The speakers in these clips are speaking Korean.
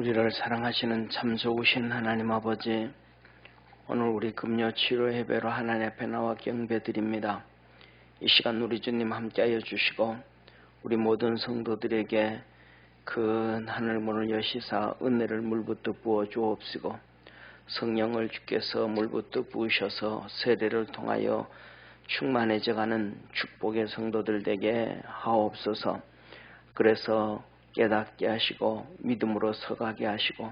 우리를 사랑하시는 참 좋으신 하나님 아버지, 오늘 우리 금요 치료 예배로 하나님 앞에 나와 경배드립니다. 이 시간 우리 주님 함께하여 주시고 우리 모든 성도들에게 큰 하늘문을 여시사 은혜를 물부터 부어 주옵시고, 성령을 주께서 물부터 부으셔서 세례를 통하여 충만해져가는 축복의 성도들 되게 하옵소서. 그래서 깨닫게 하시고 믿음으로 서가게 하시고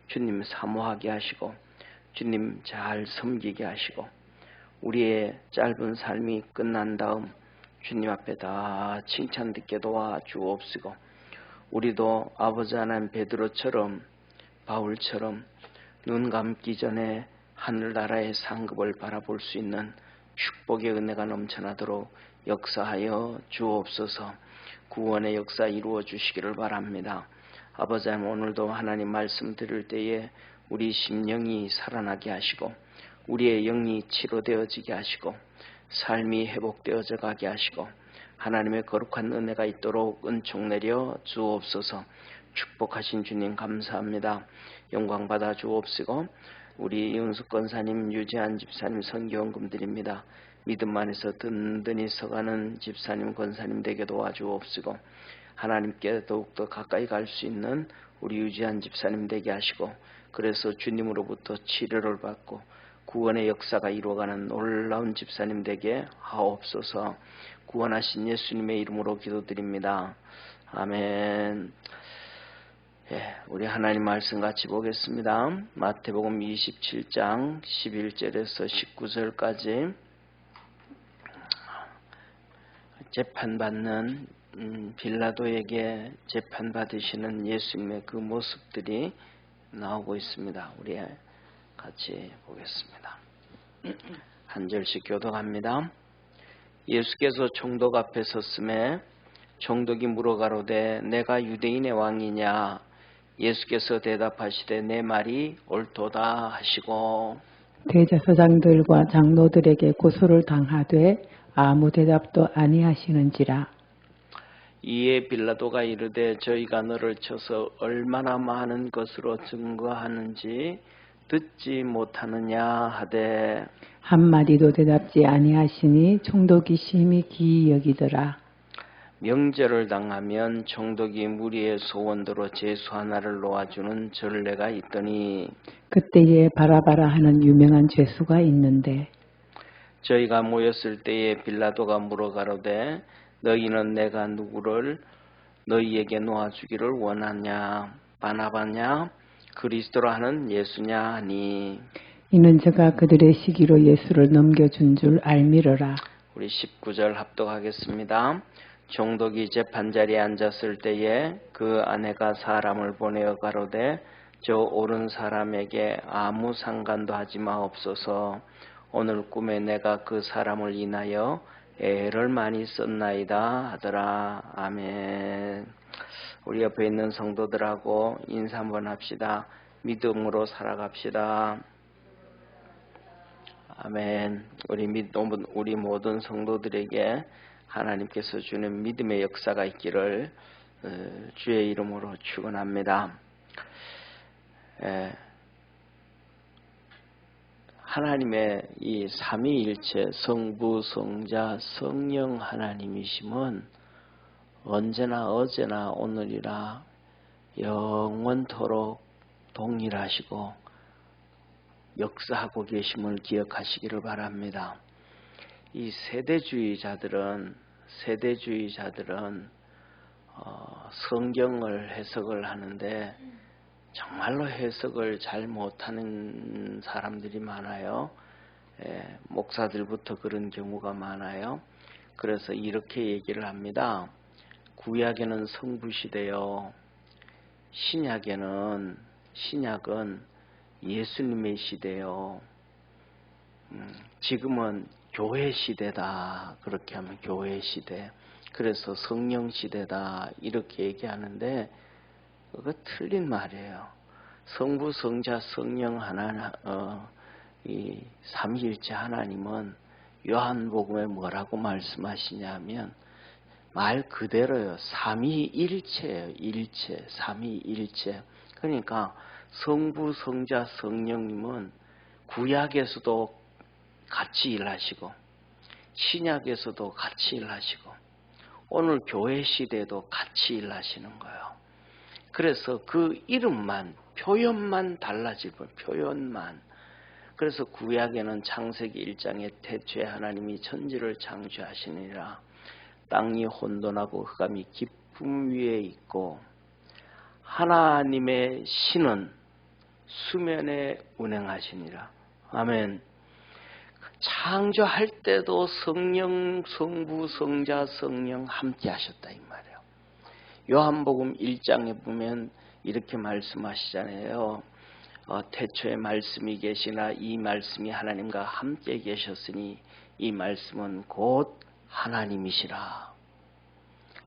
주님 사모하게 하시고 주님 잘 섬기게 하시고, 우리의 짧은 삶이 끝난 다음 주님 앞에 다 칭찬 듣게 도와 주옵시고, 우리도 아버지 하나님 베드로처럼 바울처럼 눈 감기 전에 하늘나라의 상급을 바라볼 수 있는 축복의 은혜가 넘쳐나도록 역사하여 주옵소서. 구원의 역사 이루어 주시기를 바랍니다. 아버지 하나님, 오늘도 하나님 말씀 드릴 때에 우리 심령이 살아나게 하시고 우리의 영이 치료되어지게 하시고 삶이 회복되어져 가게 하시고 하나님의 거룩한 은혜가 있도록 은총 내려 주옵소서. 축복하신 주님 감사합니다. 영광 받아 주옵시고, 우리 윤숙 권사님, 유재한 집사님 선교원금 드립니다. 믿음 안에서 든든히 서가는 집사님, 권사님 되게 도와주옵시고, 하나님께 더욱더 가까이 갈 수 있는 우리 유지한 집사님 되게 하시고, 그래서 주님으로부터 치료를 받고 구원의 역사가 이루어가는 놀라운 집사님 되게 하옵소서. 구원하신 예수님의 이름으로 기도드립니다. 아멘. 우리 하나님 말씀 같이 보겠습니다. 마태복음 27장 11절에서 19절까지 재판받는 빌라도에게 재판받으시는 예수님의 그 모습들이 나오고 있습니다. 우리 같이 보겠습니다. 한 절씩 교독합니다. 예수께서 총독 앞에 섰음에 총독이 물어가로되 내가 유대인의 왕이냐? 예수께서 대답하시되 내 말이 옳도다 하시고, 대제사장들과 장로들에게 고소를 당하되 아무 대답도 아니하시는지라. 이에 빌라도가 이르되 저희가 너를 쳐서 얼마나 많은 것으로 증거하는지 듣지 못하느냐 하되 한마디도 대답지 아니하시니 총독이 심히 기이 여기더라. 명절을 당하면 총독이 무리의 소원대로 제수 하나를 놓아주는 전례가 있더니 그때에 바라바라 하는 유명한 죄수가 있는데, 저희가 모였을 때에 빌라도가 물어가로되 너희는 내가 누구를 너희에게 놓아주기를 원하냐? 바나바냐? 그리스도라 하는 예수냐 하니, 이는 저가 그들의 시기로 예수를 넘겨준 줄 알미러라. 우리 19절 합독하겠습니다. 총독이 재판자리에 앉았을 때에 그 아내가 사람을 보내어 가로되 저 옳은 사람에게 아무 상관도 하지 마옵소서. 오늘 꿈에 내가 그 사람을 인하여 애를 많이 썼나이다 하더라. 아멘. 우리 옆에 있는 성도들하고 인사 한번 합시다. 믿음으로 살아갑시다. 아멘. 우리 모든 성도들에게 하나님께서 주는 믿음의 역사가 있기를 주의 이름으로 축원합니다. 하나님의 이 삼위일체 성부, 성자, 성령 하나님이심은 언제나 어제나 오늘이라 영원토록 동일하시고 역사하고 계심을 기억하시기를 바랍니다. 이 세대주의자들은 성경을 해석을 하는데 정말로 해석을 잘 못하는 사람들이 많아요. 목사들부터 그런 경우가 많아요. 그래서 이렇게 얘기를 합니다. 구약에는 성부시대요. 신약은 예수님의 시대요. 지금은 교회 시대다. 그렇게 하면 교회 시대. 그래서 성령 시대다. 이렇게 얘기하는데 그거 틀린 말이에요. 성부, 성자, 성령 이 삼위일체 하나님은 요한복음에 뭐라고 말씀하시냐면 말 그대로요. 삼위일체예요. 일체, 삼위일체. 그러니까 성부, 성자, 성령님은 구약에서도 같이 일하시고 신약에서도 같이 일하시고 오늘 교회 시대에도 같이 일하시는 거예요. 그래서 그 이름만, 표현만 달라질 뿐, 표현만. 그래서 구약에는 창세기 1장에 태초에 하나님이 천지를 창조하시니라. 땅이 혼돈하고 흑암이 깊음 위에 있고 하나님의 신은 수면에 운행하시니라. 아멘. 창조할 때도 성령, 성부, 성자, 성령 함께 하셨다 이 말이에요. 요한복음 1장에 보면 이렇게 말씀하시잖아요. 태초에 말씀이 계시나 이 말씀이 하나님과 함께 계셨으니 이 말씀은 곧 하나님이시라.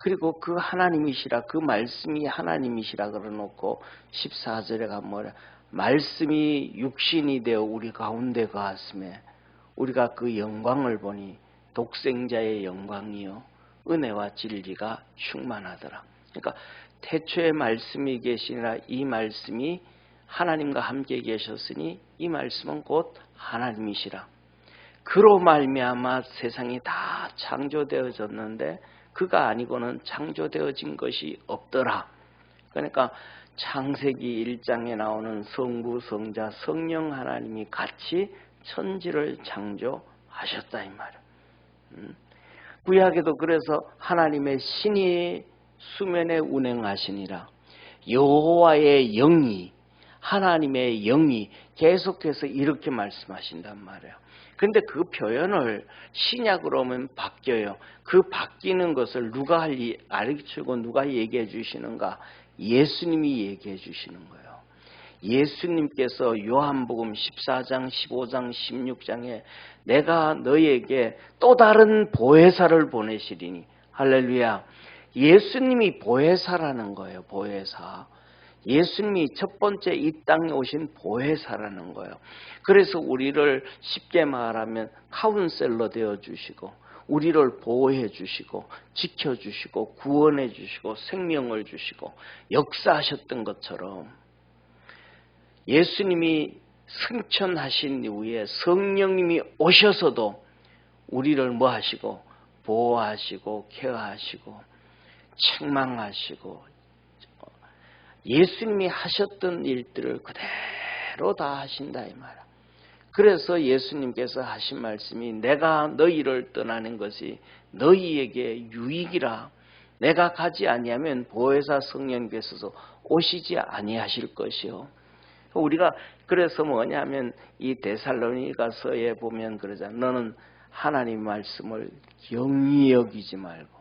그리고 그 하나님이시라, 그 말씀이 하나님이시라 그러놓고 14절에 가면 뭐라, 말씀이 육신이 되어 우리 가운데 거하심에 우리가 그 영광을 보니 독생자의 영광이요 은혜와 진리가 충만하더라. 그러니까 태초에 말씀이 계시니라 이 말씀이 하나님과 함께 계셨으니 이 말씀은 곧 하나님이시라. 그로 말미암아 세상이 다 창조되어졌는데 그가 아니고는 창조되어진 것이 없더라. 그러니까 창세기 1장에 나오는 성부, 성자, 성령 하나님이 같이 천지를 창조하셨다 이 말이에요. 구약에도 그래서 하나님의 신이 수면에 운행하시니라. 여호와의 영이, 하나님의 영이 계속해서 이렇게 말씀하신단 말이에요. 근데 그 표현을 신약으로 하면 바뀌어요. 그 바뀌는 것을 누가 가르치고 누가 얘기해 주시는가? 예수님이 얘기해 주시는 거예요. 예수님께서 요한복음 14장, 15장, 16장에 내가 너희에게 또 다른 보혜사를 보내시리니, 할렐루야. 예수님이 보혜사라는 거예요. 보혜사. 예수님이 첫 번째 이 땅에 오신 보혜사라는 거예요. 그래서 우리를 쉽게 말하면 카운셀러 되어주시고 우리를 보호해 주시고 지켜주시고 구원해 주시고 생명을 주시고 역사하셨던 것처럼 예수님이 승천하신 이후에 성령님이 오셔서도 우리를 뭐 하시고 보호하시고 케어하시고 책망하시고 예수님이 하셨던 일들을 그대로 다 하신다 이 말이야. 그래서 예수님께서 하신 말씀이 내가 너희를 떠나는 것이 너희에게 유익이라. 내가 가지 아니하면 보혜사 성령께서 오시지 아니하실 것이요. 우리가 그래서 뭐냐면 이 데살로니가서에 보면 그러잖아. 너는 하나님 말씀을 영이 여기지 말고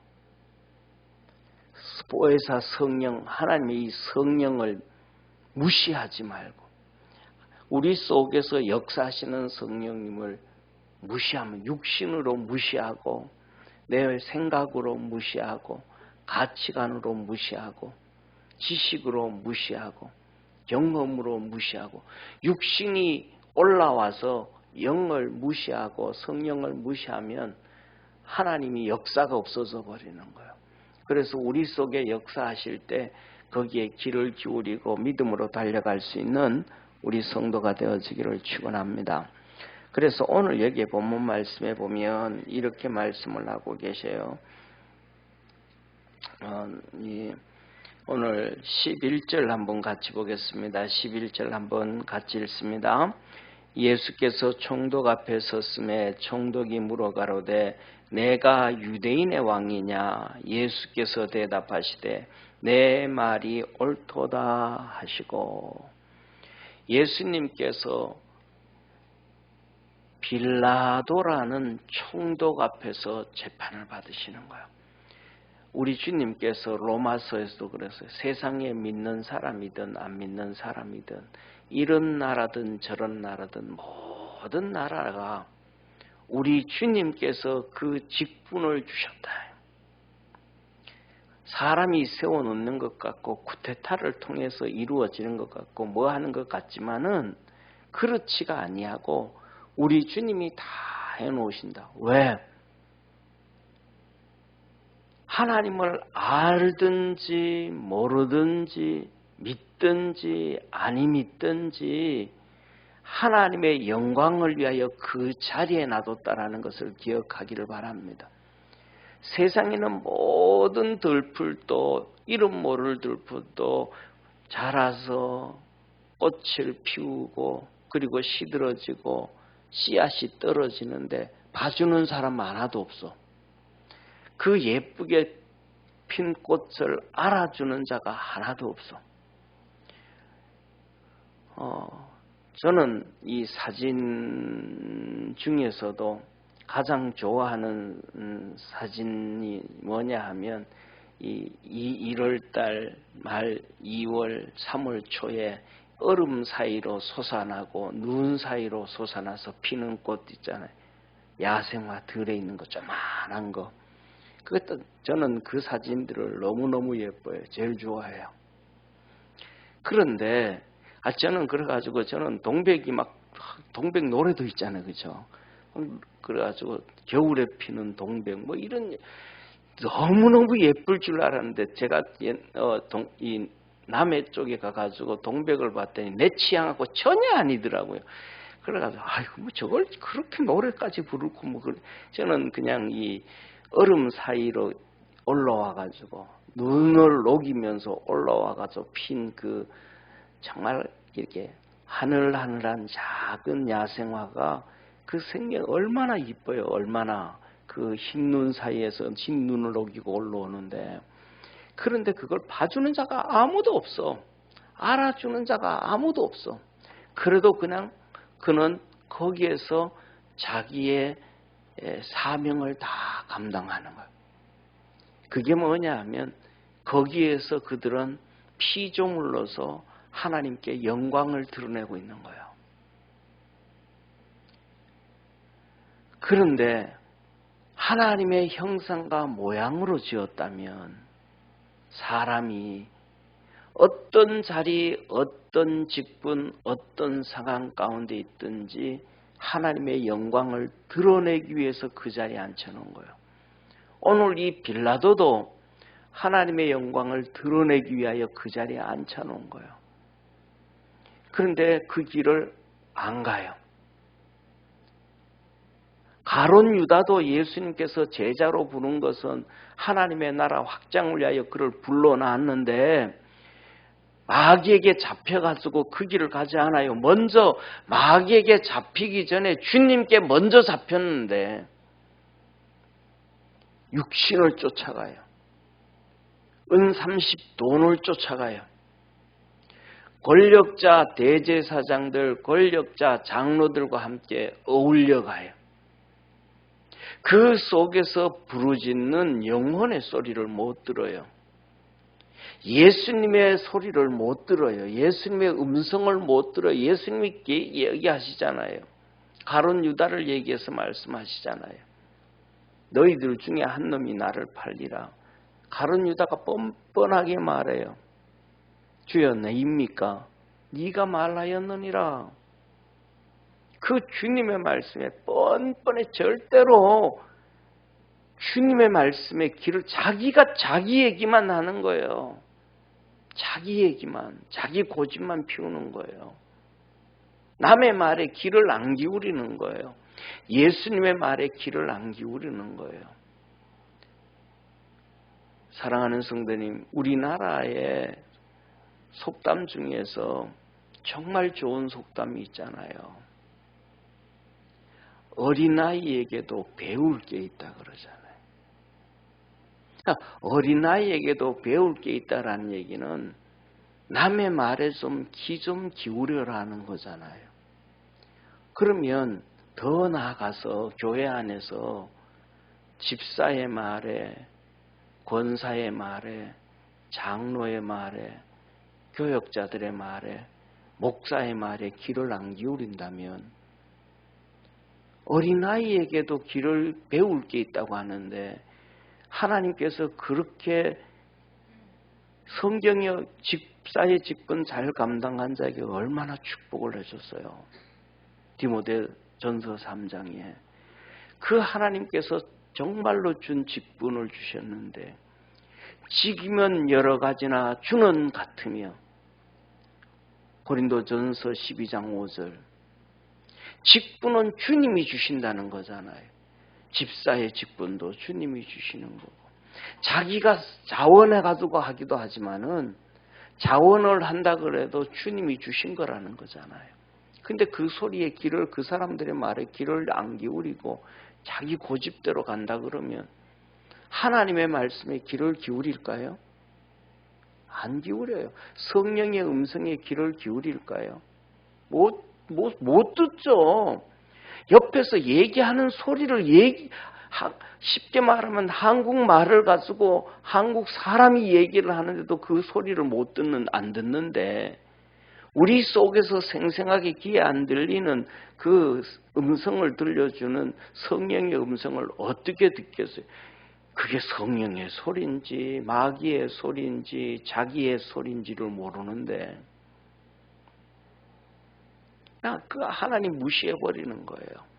보혜사 성령, 하나님의 이 성령을 무시하지 말고 우리 속에서 역사하시는 성령님을 무시하면 육신으로 무시하고 내 생각으로 무시하고 가치관으로 무시하고 지식으로 무시하고 경험으로 무시하고 육신이 올라와서 영을 무시하고 성령을 무시하면 하나님이 역사가 없어져 버리는 거예요. 그래서 우리 속에 역사하실 때 거기에 귀를 기울이고 믿음으로 달려갈 수 있는 우리 성도가 되어지기를 축원합니다. 그래서 오늘 여기에 본문 말씀에 보면 이렇게 말씀을 하고 계세요. 오늘 11절 한번 같이 보겠습니다. 11절 한번 같이 읽습니다. 예수께서 총독 앞에 섰음에 총독이 물어가로되 내가 유대인의 왕이냐? 예수께서 대답하시되 내 말이 옳도다 하시고 예수님께서 빌라도라는 총독 앞에서 재판을 받으시는 거예요. 우리 주님께서 로마서에서도 그랬어요. 세상에 믿는 사람이든 안 믿는 사람이든 이런 나라든 저런 나라든 모든 나라가 우리 주님께서 그 직분을 주셨다. 사람이 세워놓는 것 같고 쿠데타를 통해서 이루어지는 것 같고 뭐 하는 것 같지만은 그렇지가 아니하고 우리 주님이 다 해놓으신다. 왜? 하나님을 알든지 모르든지 믿든지 아니 믿든지 하나님의 영광을 위하여 그 자리에 놔뒀다라는 것을 기억하기를 바랍니다. 세상에는 모든 들풀도 이름 모를 들풀도 자라서 꽃을 피우고 그리고 시들어지고 씨앗이 떨어지는데 봐주는 사람 하나도 없어. 그 예쁘게 핀 꽃을 알아주는 자가 하나도 없어. 저는 이 사진 중에서도 가장 좋아하는 사진이 뭐냐 하면 이 1월달 말 2월 3월 초에 얼음 사이로 솟아나고 눈 사이로 솟아나서 피는 꽃 있잖아요. 야생화 들에 있는 거 조그만한 거. 그것도 저는 그 사진들을 너무너무 예뻐요. 제일 좋아해요. 그런데 저는 그래가지고 저는 동백 노래도 있잖아요. 그죠? 그래가지고 겨울에 피는 동백 뭐 이런 너무너무 예쁠 줄 알았는데 제가 이 남해 쪽에 가가지고 동백을 봤더니 내 취향하고 전혀 아니더라고요. 그래가지고 아이고 뭐 저걸 그렇게 노래까지 부르고 뭐 저는 그냥 이 얼음 사이로 올라와가지고 눈을 녹이면서 올라와가지고 핀 그 정말 이렇게 하늘하늘한 작은 야생화가 그 생명 얼마나 이뻐요. 얼마나 그 흰 눈 사이에서 흰 눈을 녹이고 올라오는데 그런데 그걸 봐주는 자가 아무도 없어. 알아주는 자가 아무도 없어. 그래도 그냥 그는 거기에서 자기의 사명을 다 감당하는 거예요. 그게 뭐냐 하면 거기에서 그들은 피조물로서 하나님께 영광을 드러내고 있는 거예요. 그런데 하나님의 형상과 모양으로 지었다면 사람이 어떤 자리, 어떤 직분, 어떤 상황 가운데 있든지 하나님의 영광을 드러내기 위해서 그 자리에 앉혀놓은 거예요. 오늘 이 빌라도도 하나님의 영광을 드러내기 위하여 그 자리에 앉혀놓은 거예요. 그런데 그 길을 안 가요. 가룟 유다도 예수님께서 제자로 부른 것은 하나님의 나라 확장을 위하여 그를 불러놨는데 마귀에게 잡혀가지고 그 길을 가지 않아요. 먼저 마귀에게 잡히기 전에 주님께 먼저 잡혔는데 육신을 쫓아가요. 은 30돈을 쫓아가요. 권력자 대제사장들, 권력자 장로들과 함께 어울려가요. 그 속에서 부르짖는 영혼의 소리를 못 들어요. 예수님의 소리를 못 들어요. 예수님의 음성을 못 들어요. 예수님이 얘기하시잖아요. 가룟 유다를 얘기해서 말씀하시잖아요. 너희들 중에 한 놈이 나를 팔리라. 가룟 유다가 뻔뻔하게 말해요. 주여 내입니까? 네가 말하였느니라. 그 주님의 말씀에 뻔뻔해 절대로 주님의 말씀의 길을 자기가 자기 얘기만 하는 거예요. 자기 얘기만, 자기 고집만 피우는 거예요. 남의 말에 귀를 안 기울이는 거예요. 예수님의 말에 귀를 안 기울이는 거예요. 사랑하는 성도님, 우리나라의 속담 중에서 정말 좋은 속담이 있잖아요. 어린아이에게도 배울 게 있다 그러잖아요. 어린아이에게도 배울 게 있다라는 얘기는 남의 말에 좀 귀 좀 기울여라는 거잖아요. 그러면 더 나아가서 교회 안에서 집사의 말에, 권사의 말에, 장로의 말에, 교역자들의 말에, 목사의 말에 귀를 안 기울인다면 어린아이에게도 귀를 배울 게 있다고 하는데 하나님께서 그렇게 성경의 집사의 직분 잘 감당한 자에게 얼마나 축복을 해줬어요. 디모데전서 3장에 그 하나님께서 정말로 준 직분을 주셨는데 직이면 여러 가지나 주는 같으며 고린도전서 12장 5절. 직분은 주님이 주신다는 거잖아요. 집사의 직분도 주님이 주시는 거고, 자기가 자원해가지고 하기도 하지만은 자원을 한다 그래도 주님이 주신 거라는 거잖아요. 근데 그 소리에 귀를, 그 사람들의 말에 귀를 안 기울이고 자기 고집대로 간다 그러면 하나님의 말씀에 귀를 기울일까요? 안 기울여요. 성령의 음성에 귀를 기울일까요? 못 듣죠. 옆에서 얘기하는 소리를 쉽게 말하면 한국말을 가지고 한국 사람이 얘기를 하는데도 그 소리를 안 듣는데, 우리 속에서 생생하게 귀에 안 들리는 그 음성을 들려주는 성령의 음성을 어떻게 듣겠어요? 그게 성령의 소리인지 마귀의 소리인지 자기의 소리인지를 모르는데 그냥 그 하나님 무시해버리는 거예요.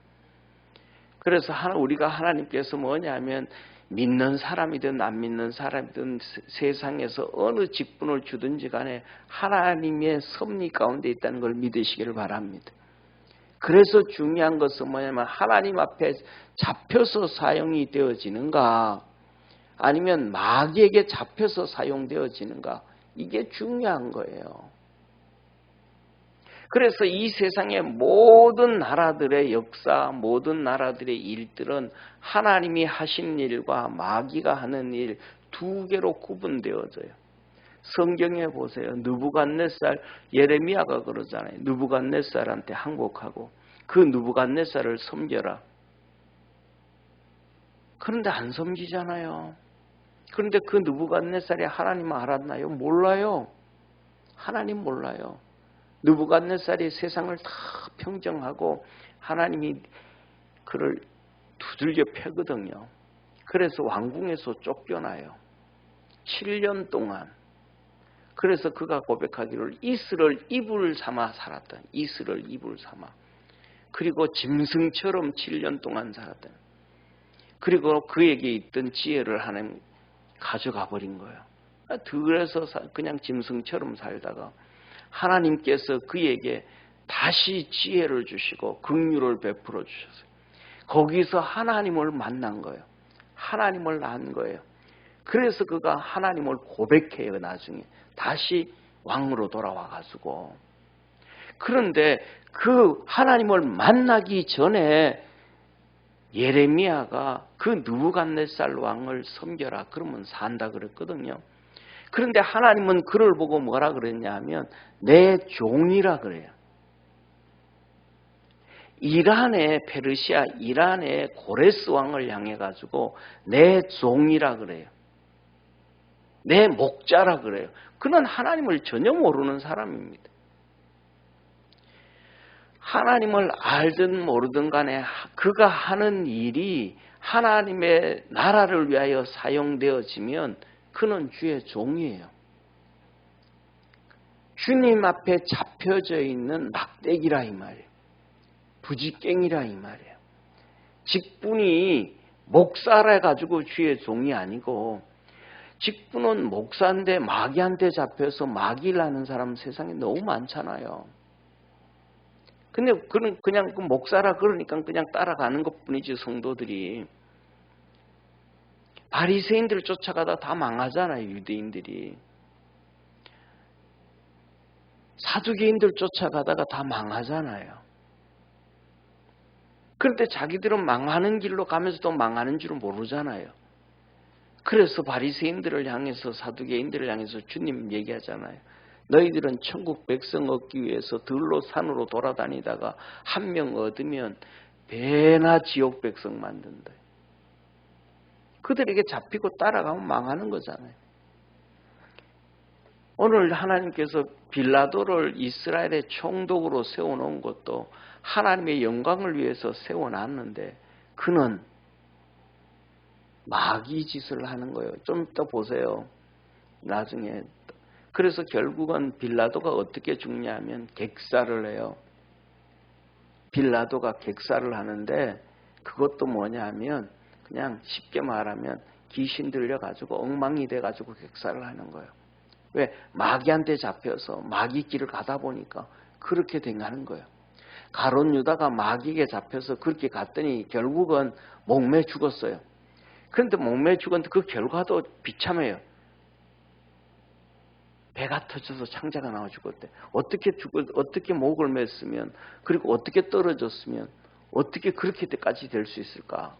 그래서 우리가 하나님께서 뭐냐면, 믿는 사람이든 안 믿는 사람이든 세상에서 어느 직분을 주든지 간에 하나님의 섭리 가운데 있다는 걸 믿으시기를 바랍니다. 그래서 중요한 것은 뭐냐면, 하나님 앞에 잡혀서 사용이 되어지는가 아니면 마귀에게 잡혀서 사용되어지는가, 이게 중요한 거예요. 그래서 이 세상의 모든 나라들의 역사, 모든 나라들의 일들은 하나님이 하신 일과 마귀가 하는 일 두 개로 구분되어져요. 성경에 보세요. 느부갓네살, 예레미야가 그러잖아요. 느부갓네살한테 항복하고 그 느부갓네살을 섬겨라. 그런데 안 섬기잖아요. 그런데 그 느부갓네살이 하나님을 알았나요? 몰라요. 하나님 몰라요. 느부갓네살이 세상을 다 평정하고 하나님이 그를 두들겨 패거든요. 그래서 왕궁에서 쫓겨나요. 7년 동안. 그래서 그가 고백하기를 이슬을 이불 삼아 살았다. 이슬을 이불 삼아. 그리고 짐승처럼 7년 동안 살았다. 그리고 그에게 있던 지혜를 하나님 가져가 버린 거예요. 그래서 그냥 짐승처럼 살다가 하나님께서 그에게 다시 지혜를 주시고 긍휼을 베풀어 주셨어요. 거기서 하나님을 만난 거예요. 하나님을 안 거예요. 그래서 그가 하나님을 고백해요. 나중에 다시 왕으로 돌아와 가지고. 그런데 그 하나님을 만나기 전에 예레미야가 그 느부갓네살 왕을 섬겨라 그러면 산다 그랬거든요. 그런데 하나님은 그를 보고 뭐라 그랬냐 하면 내 종이라 그래요. 페르시아 이란의 고레스 왕을 향해 가지고 내 종이라 그래요. 내 목자라 그래요. 그는 하나님을 전혀 모르는 사람입니다. 하나님을 알든 모르든 간에 그가 하는 일이 하나님의 나라를 위하여 사용되어지면 그는 주의 종이에요. 주님 앞에 잡혀져 있는 막대기라 이 말이에요. 부지깽이라 이 말이에요. 직분이 목사라 가지고 주의 종이 아니고, 직분은 목사인데 마귀한테 잡혀서 마귀를 하는 사람 세상에 너무 많잖아요. 근데 그냥 그 목사라 그러니까 그냥 따라가는 것뿐이지. 성도들이 바리새인들 쫓아가다 다 망하잖아요. 유대인들이 사두개인들 쫓아가다가 다 망하잖아요. 그런데 자기들은 망하는 길로 가면서도 망하는 줄은 모르잖아요. 그래서 바리새인들을 향해서, 사두개인들을 향해서 주님 얘기하잖아요. 너희들은 천국 백성 얻기 위해서 들로 산으로 돌아다니다가 한 명 얻으면 배나 지옥 백성 만든다. 그들에게 잡히고 따라가면 망하는 거잖아요. 오늘 하나님께서 빌라도를 이스라엘의 총독으로 세워놓은 것도 하나님의 영광을 위해서 세워놨는데 그는 마귀 짓을 하는 거예요. 좀 이따 보세요. 나중에. 그래서 결국은 빌라도가 어떻게 죽냐면 객사를 해요. 빌라도가 객사를 하는데 그것도 뭐냐면 그냥 쉽게 말하면 귀신 들려가지고 엉망이 돼가지고 객사를 하는 거예요. 왜? 마귀한테 잡혀서 마귀 길을 가다 보니까 그렇게 된다는 거예요. 가룟 유다가 마귀에게 잡혀서 그렇게 갔더니 결국은 목매 죽었어요. 그런데 목매 죽었는데 그 결과도 비참해요. 배가 터져서 창자가 나와 죽었대. 어떻게 목을 맸으면, 그리고 어떻게 떨어졌으면, 어떻게 그렇게까지 될 수 있을까?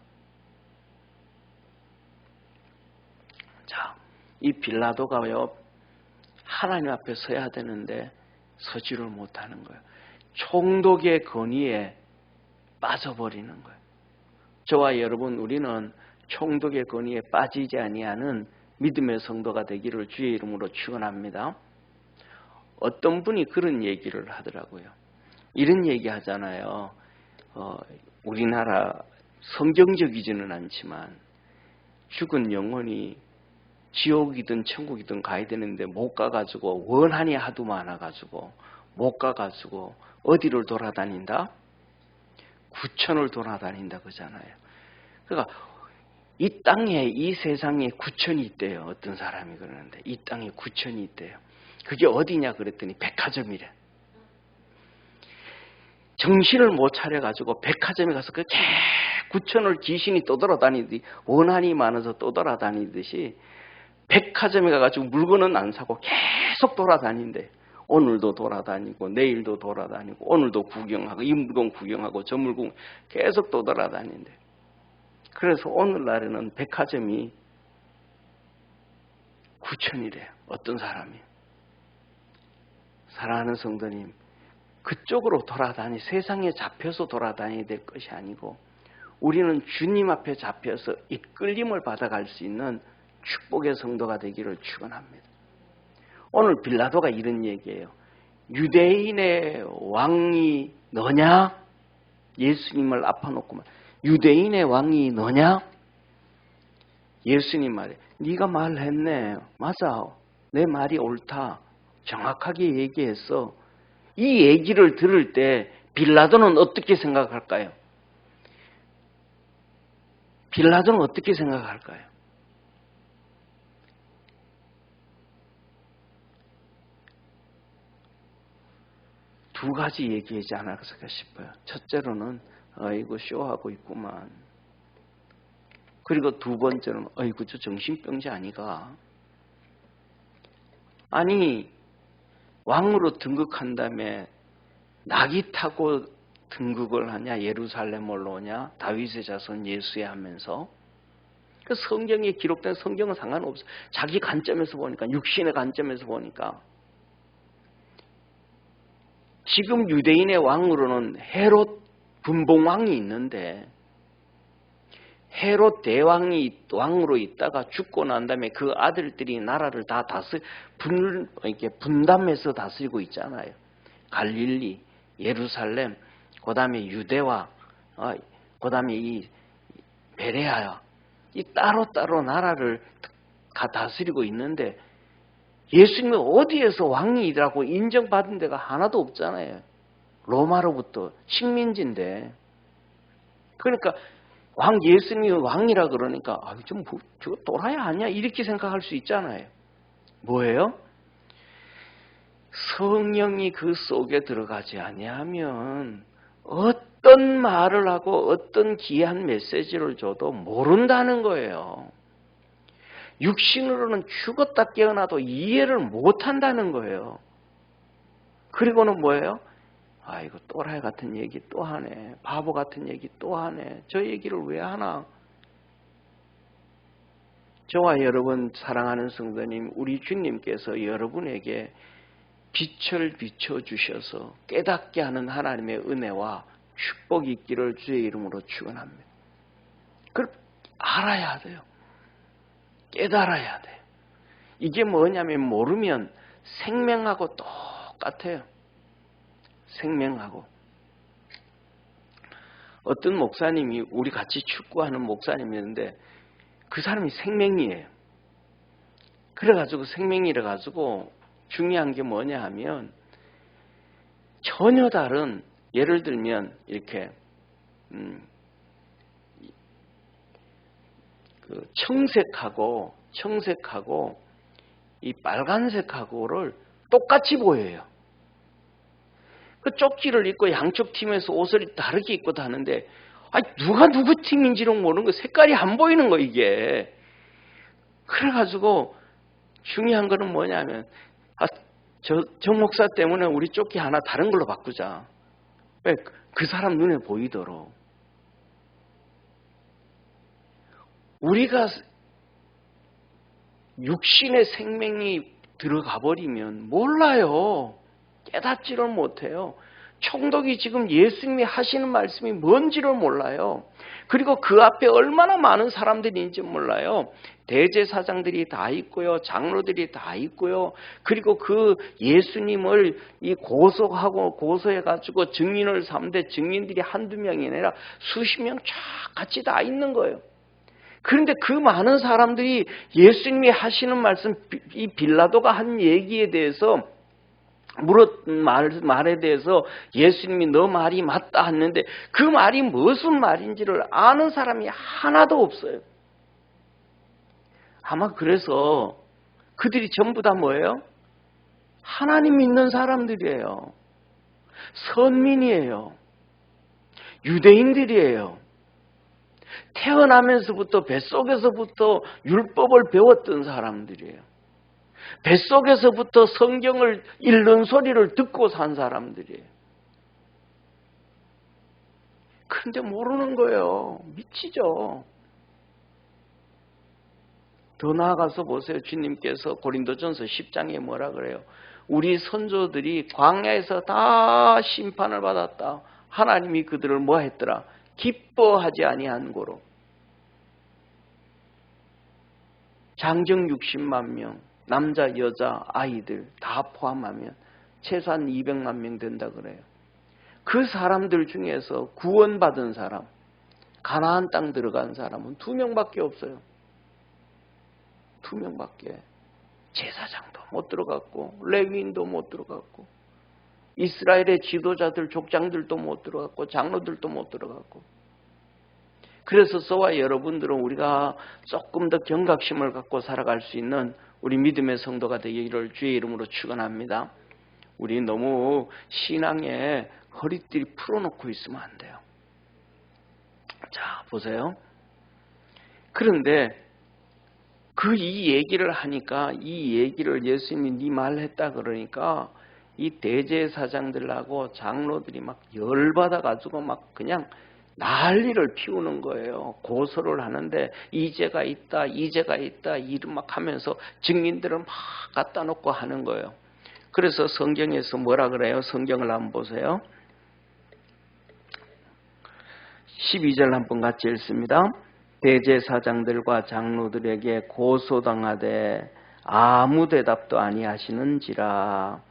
자, 이 빌라도가요, 하나님 앞에 서야 되는데 서지를 못하는 거예요. 총독의 권위에 빠져버리는 거예요. 저와 여러분, 우리는 총독의 권위에 빠지지 아니하는 믿음의 성도가 되기를 주의 이름으로 축원합니다. 어떤 분이 그런 얘기를 하더라고요. 이런 얘기 하잖아요. 우리나라 성경적이지는 않지만 죽은 영혼이 지옥이든 천국이든 가야 되는데 못 가가지고 원한이 하도 많아가지고 못 가가지고 어디를 돌아다닌다? 구천을 돌아다닌다 그러잖아요. 그러니까 이 땅에, 이 세상에 구천이 있대요. 어떤 사람이 그러는데 이 땅에 구천이 있대요. 그게 어디냐 그랬더니 백화점이래. 정신을 못 차려가지고 백화점에 가서 그 구천을 귀신이 떠돌아다니듯이, 원한이 많아서 떠돌아다니듯이 백화점에 가가지고 물건은 안 사고 계속 돌아다닌대. 오늘도 돌아다니고 내일도 돌아다니고 오늘도 구경하고 이 물건 구경하고 저 물건 계속 돌아다닌대. 그래서 오늘날에는 백화점이 구천이래요. 어떤 사람이. 사랑하는 성도님, 그쪽으로 세상에 잡혀서 돌아다녀야 될 것이 아니고 우리는 주님 앞에 잡혀서 이끌림을 받아갈 수 있는 축복의 성도가 되기를 축원합니다. 오늘 빌라도가 이런 얘기예요. 유대인의 왕이 너냐? 예수님을 아파놓고 유대인의 왕이 너냐? 예수님 말에 네가 말했네. 맞아. 내 말이 옳다. 정확하게 얘기했어. 이 얘기를 들을 때 빌라도는 어떻게 생각할까요? 빌라도는 어떻게 생각할까요? 두 가지 얘기하지 않았을까 싶어요. 첫째로는 아이고 쇼하고 있구만. 그리고 두 번째로는 아이고 저 정신병자 아니가. 아니 왕으로 등극한 다음에 낙이 타고 등극을 하냐, 예루살렘을 오냐, 다윗의 자손 예수야 하면서 그 성경에 기록된 성경은 상관없어. 자기 관점에서 보니까, 육신의 관점에서 보니까 지금 유대인의 왕으로는 헤롯 분봉왕이 있는데 헤롯 대왕이 왕으로 있다가 죽고 난 다음에 그 아들들이 나라를 다 이렇게 분담해서 다스리고 있잖아요. 갈릴리, 예루살렘, 그 다음에 유대와, 그 다음에 이 베레아야. 이 따로따로 나라를 다스리고 있는데 예수님은 어디에서 왕이라고 인정받은 데가 하나도 없잖아요. 로마로부터 식민지인데. 그러니까 예수님이 왕이라 그러니까 저거 또라이 아니야? 이렇게 생각할 수 있잖아요. 뭐예요? 성령이 그 속에 들어가지 아니하면 어떤 말을 하고 어떤 귀한 메시지를 줘도 모른다는 거예요. 육신으로는 죽었다 깨어나도 이해를 못한다는 거예요. 그리고는 뭐예요? 아이고 또라이 같은 얘기 또 하네. 바보 같은 얘기 또 하네. 저 얘기를 왜 하나? 저와 여러분 사랑하는 성도님, 우리 주님께서 여러분에게 빛을 비춰주셔서 깨닫게 하는 하나님의 은혜와 축복이 있기를 주의 이름으로 축원합니다. 그걸 알아야 돼요. 깨달아야 돼요. 이게 뭐냐면 모르면 생명하고 똑같아요. 생명하고. 어떤 목사님이, 우리 같이 축구하는 목사님이었는데 그 사람이 생명이에요. 그래가지고 생명이라 가지고 중요한 게 뭐냐 하면 전혀 다른, 예를 들면 이렇게 그 청색하고 이 빨간색하고를 똑같이 보여요. 그 조끼를 입고 양쪽 팀에서 옷을 다르게 입고 다는데 누가 누구 팀인지는 모르는 거, 색깔이 안 보이는 거 이게. 그래가지고 중요한 거는 뭐냐면 저 목사 때문에 우리 조끼 하나 다른 걸로 바꾸자. 왜? 그 사람 눈에 보이도록. 우리가 육신의 생명이 들어가 버리면 몰라요. 깨닫지를 못해요. 총독이 지금 예수님이 하시는 말씀이 뭔지를 몰라요. 그리고 그 앞에 얼마나 많은 사람들이 있는지 몰라요. 대제사장들이 다 있고요. 장로들이 다 있고요. 그리고 그 예수님을 이 고소해가지고 증인을 삼는데 증인들이 한두 명이 아니라 수십 명 쫙 같이 다 있는 거예요. 그런데 그 많은 사람들이 예수님이 하시는 말씀, 이 빌라도가 한 얘기에 대해서 말에 대해서 예수님이 너 말이 맞다 했는데 그 말이 무슨 말인지를 아는 사람이 하나도 없어요. 아마 그래서 그들이 전부 다 뭐예요? 하나님 믿는 사람들이에요. 선민이에요. 유대인들이에요. 태어나면서부터 뱃속에서부터 율법을 배웠던 사람들이에요. 뱃속에서부터 성경을 읽는 소리를 듣고 산 사람들이에요. 그런데 모르는 거예요. 미치죠. 더 나아가서 보세요. 주님께서 고린도전서 10장에 뭐라 그래요? 우리 선조들이 광야에서 다 심판을 받았다. 하나님이 그들을 뭐 했더라? 기뻐하지 아니한 고로. 장정 60만 명, 남자, 여자, 아이들 다 포함하면 최소한 200만 명 된다 그래요. 그 사람들 중에서 구원받은 사람, 가나안 땅 들어간 사람은 2명밖에 없어요. 2명밖에. 제사장도 못 들어갔고 레위인도 못 들어갔고 이스라엘의 지도자들, 족장들도 못 들어갔고 장로들도 못 들어갔고. 그래서 저와 여러분들은 우리가 조금 더 경각심을 갖고 살아갈 수 있는 우리 믿음의 성도가 되기를 주의 이름으로 축원합니다. 우리 너무 신앙에 허리띠 풀어놓고 있으면 안 돼요. 자, 보세요. 그런데 이 얘기를 하니까 이 얘기를 예수님이 네 말했다 그러니까 이 대제사장들하고 장로들이 막 열받아가지고 막 그냥 난리를 피우는 거예요. 고소를 하는데 이죄가 있다, 이죄가 있다 이름 막 하면서 증인들을 막 갖다 놓고 하는 거예요. 그래서 성경에서 뭐라 그래요? 성경을 한번 보세요. 12절 한번 같이 읽습니다. 대제사장들과 장로들에게 고소당하되 아무 대답도 아니하시는지라.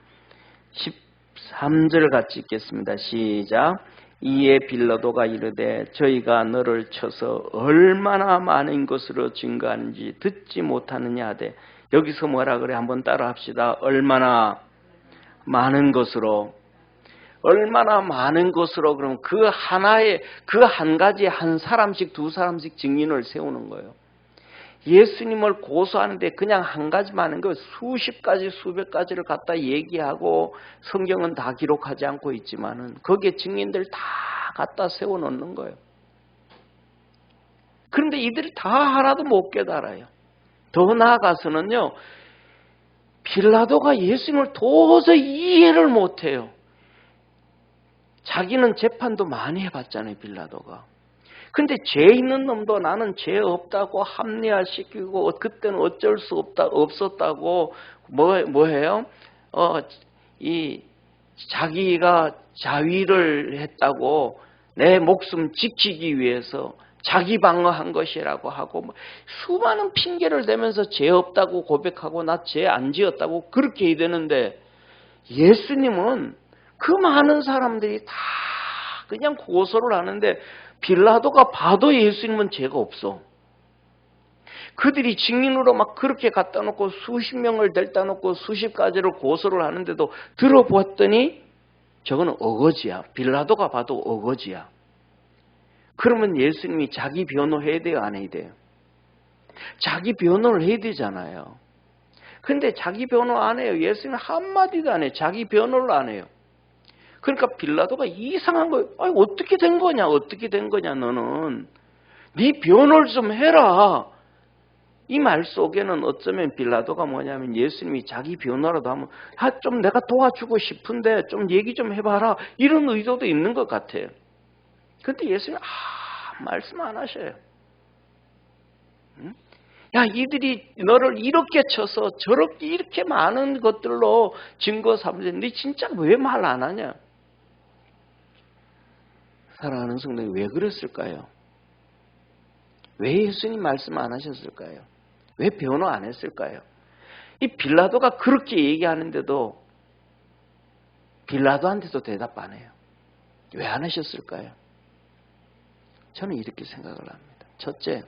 13절 같이 읽겠습니다. 시작. 이에 빌라도가 이르되 저희가 너를 쳐서 얼마나 많은 것으로 증거하는지 듣지 못하느냐 하되. 여기서 뭐라 그래? 한번 따라 합시다. 얼마나 많은 것으로. 얼마나 많은 것으로. 그러면 그 하나에 그 한 가지에 한 사람씩 두 사람씩 증인을 세우는 거예요. 예수님을 고소하는데 그냥 한 가지만 하는 거 수십 가지 수백 가지를 갖다 얘기하고 성경은 다 기록하지 않고 있지만은 거기에 증인들 다 갖다 세워놓는 거예요. 그런데 이들이 다 하나도 못 깨달아요. 더 나아가서는요, 빌라도가 예수님을 도저히 이해를 못해요. 자기는 재판도 많이 해봤잖아요, 빌라도가. 근데 죄 있는 놈도 나는 죄 없다고 합리화시키고 그때는 어쩔 수 없었다고 뭐해요? 이 자기가 자위를 했다고 내 목숨 지키기 위해서 자기 방어한 것이라고 하고 수많은 핑계를 대면서 죄 없다고 고백하고 나 죄 안 지었다고 그렇게 해야 되는데 예수님은 그 많은 사람들이 다 그냥 고소를 하는데 빌라도가 봐도 예수님은 죄가 없어. 그들이 증인으로 막 그렇게 갖다 놓고 수십 명을 데려다 놓고 수십 가지를 고소를 하는데도 들어보았더니 저거는 어거지야. 빌라도가 봐도 어거지야. 그러면 예수님이 자기 변호해야 돼요? 안 해야 돼요? 자기 변호를 해야 되잖아요. 근데 자기 변호 안 해요. 예수님 한마디도 안 해요. 자기 변호를 안 해요. 그러니까 빌라도가 이상한 거예요. 아니, 어떻게 된 거냐? 어떻게 된 거냐? 너는 네 변호를 좀 해라. 이 말 속에는 어쩌면 빌라도가 뭐냐면 예수님이 자기 변호라도 하면 좀 내가 도와주고 싶은데 좀 얘기 좀 해봐라. 이런 의도도 있는 것 같아요. 근데 예수님은 말씀 안 하셔요. 응? 야, 이들이 너를 이렇게 쳐서 저렇게 이렇게 많은 것들로 증거 삼는데 네 진짜 왜 말 안 하냐? 사랑하는 성도님, 왜 그랬을까요? 왜 예수님 말씀 안 하셨을까요? 왜 변호 안 했을까요? 이 빌라도가 그렇게 얘기하는데도 빌라도한테도 대답 안 해요. 왜 안 하셨을까요? 저는 이렇게 생각을 합니다. 첫째,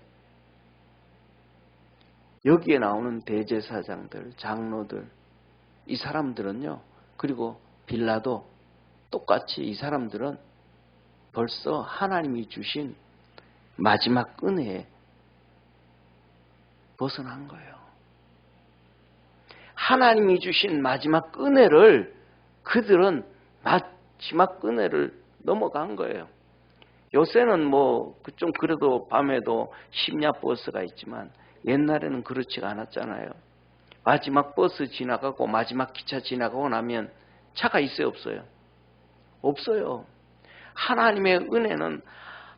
여기에 나오는 대제사장들, 장로들, 이 사람들은요, 그리고 빌라도 똑같이 이 사람들은 벌써 하나님이 주신 마지막 은혜에 벗어난 거예요. 하나님이 주신 마지막 은혜를 그들은 마지막 은혜를 넘어간 거예요. 요새는 뭐 좀 그래도 밤에도 심야 버스가 있지만 옛날에는 그렇지가 않았잖아요. 마지막 버스 지나가고 마지막 기차 지나가고 나면 차가 있어요, 없어요? 없어요. 하나님의 은혜는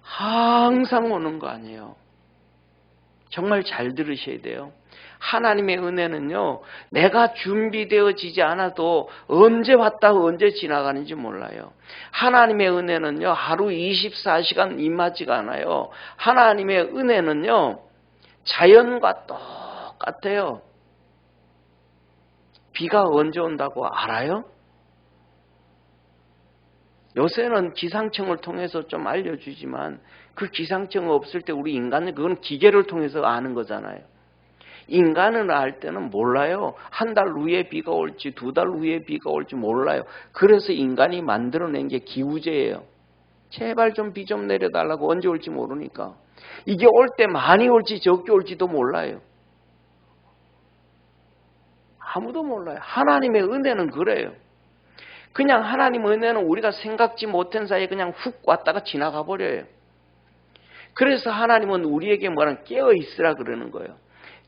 항상 오는 거 아니에요. 정말 잘 들으셔야 돼요. 하나님의 은혜는요, 내가 준비되어지지 않아도 언제 왔다 언제 지나가는지 몰라요. 하나님의 은혜는요, 하루 24시간 임하지가 않아요. 하나님의 은혜는요, 자연과 똑같아요. 비가 언제 온다고 알아요? 요새는 기상청을 통해서 좀 알려주지만 그 기상청 없을 때 우리 인간은 그건 기계를 통해서 아는 거잖아요. 인간은 알 때는 몰라요. 한 달 후에 비가 올지 2달 후에 비가 올지 몰라요. 그래서 인간이 만들어낸 게 기후제예요. 제발 좀 비 좀 내려달라고. 언제 올지 모르니까. 이게 올 때 많이 올지 적게 올지도 몰라요. 아무도 몰라요. 하나님의 은혜는 그래요. 그냥 하나님 은혜는 우리가 생각지 못한 사이에 그냥 훅 왔다가 지나가 버려요. 그래서 하나님은 우리에게 뭐랑 깨어 있으라 그러는 거예요.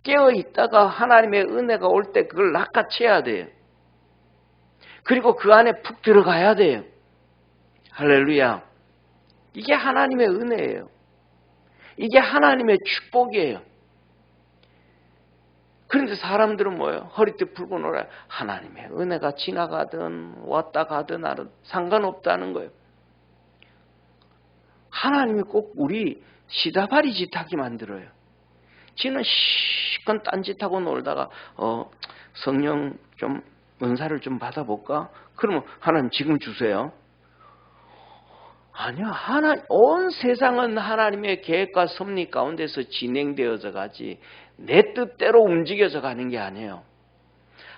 깨어 있다가 하나님의 은혜가 올 때 그걸 낚아채야 돼요. 그리고 그 안에 푹 들어가야 돼요. 할렐루야. 이게 하나님의 은혜예요. 이게 하나님의 축복이에요. 그런데 사람들은 뭐예요? 허리띠 풀고 놀아요. 하나님의 은혜가 지나가든 왔다 가든 상관없다는 거예요. 하나님이 꼭 우리 시다바리 짓하게 만들어요. 지는 시건 딴짓하고 놀다가 성령 좀 은사를 좀 받아볼까? 그러면 하나님 지금 주세요. 아니요. 온 세상은 하나님의 계획과 섭리 가운데서 진행되어져 가지 내 뜻대로 움직여져 가는 게 아니에요.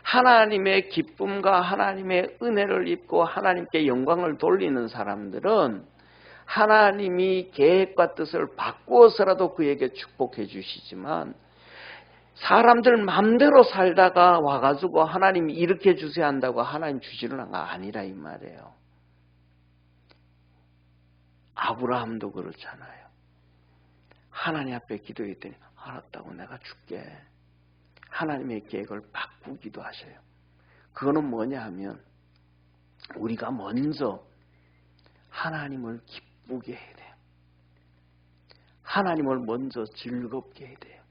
하나님의 기쁨과 하나님의 은혜를 입고 하나님께 영광을 돌리는 사람들은 하나님이 계획과 뜻을 바꾸어서라도 그에게 축복해 주시지만 사람들 마음대로 살다가 와가지고 하나님이 이렇게 주셔야 한다고 하나님 주시는 거 아니라 이 말이에요. 아브라함도 그렇잖아요. 하나님 앞에 기도했더니 알았다고 내가 줄게. 하나님의 계획을 바꾸기도 하셔요. 그거는 뭐냐 하면 우리가 먼저 하나님을 기쁘게 해야 돼요. 하나님을 먼저 즐겁게 해야 돼요.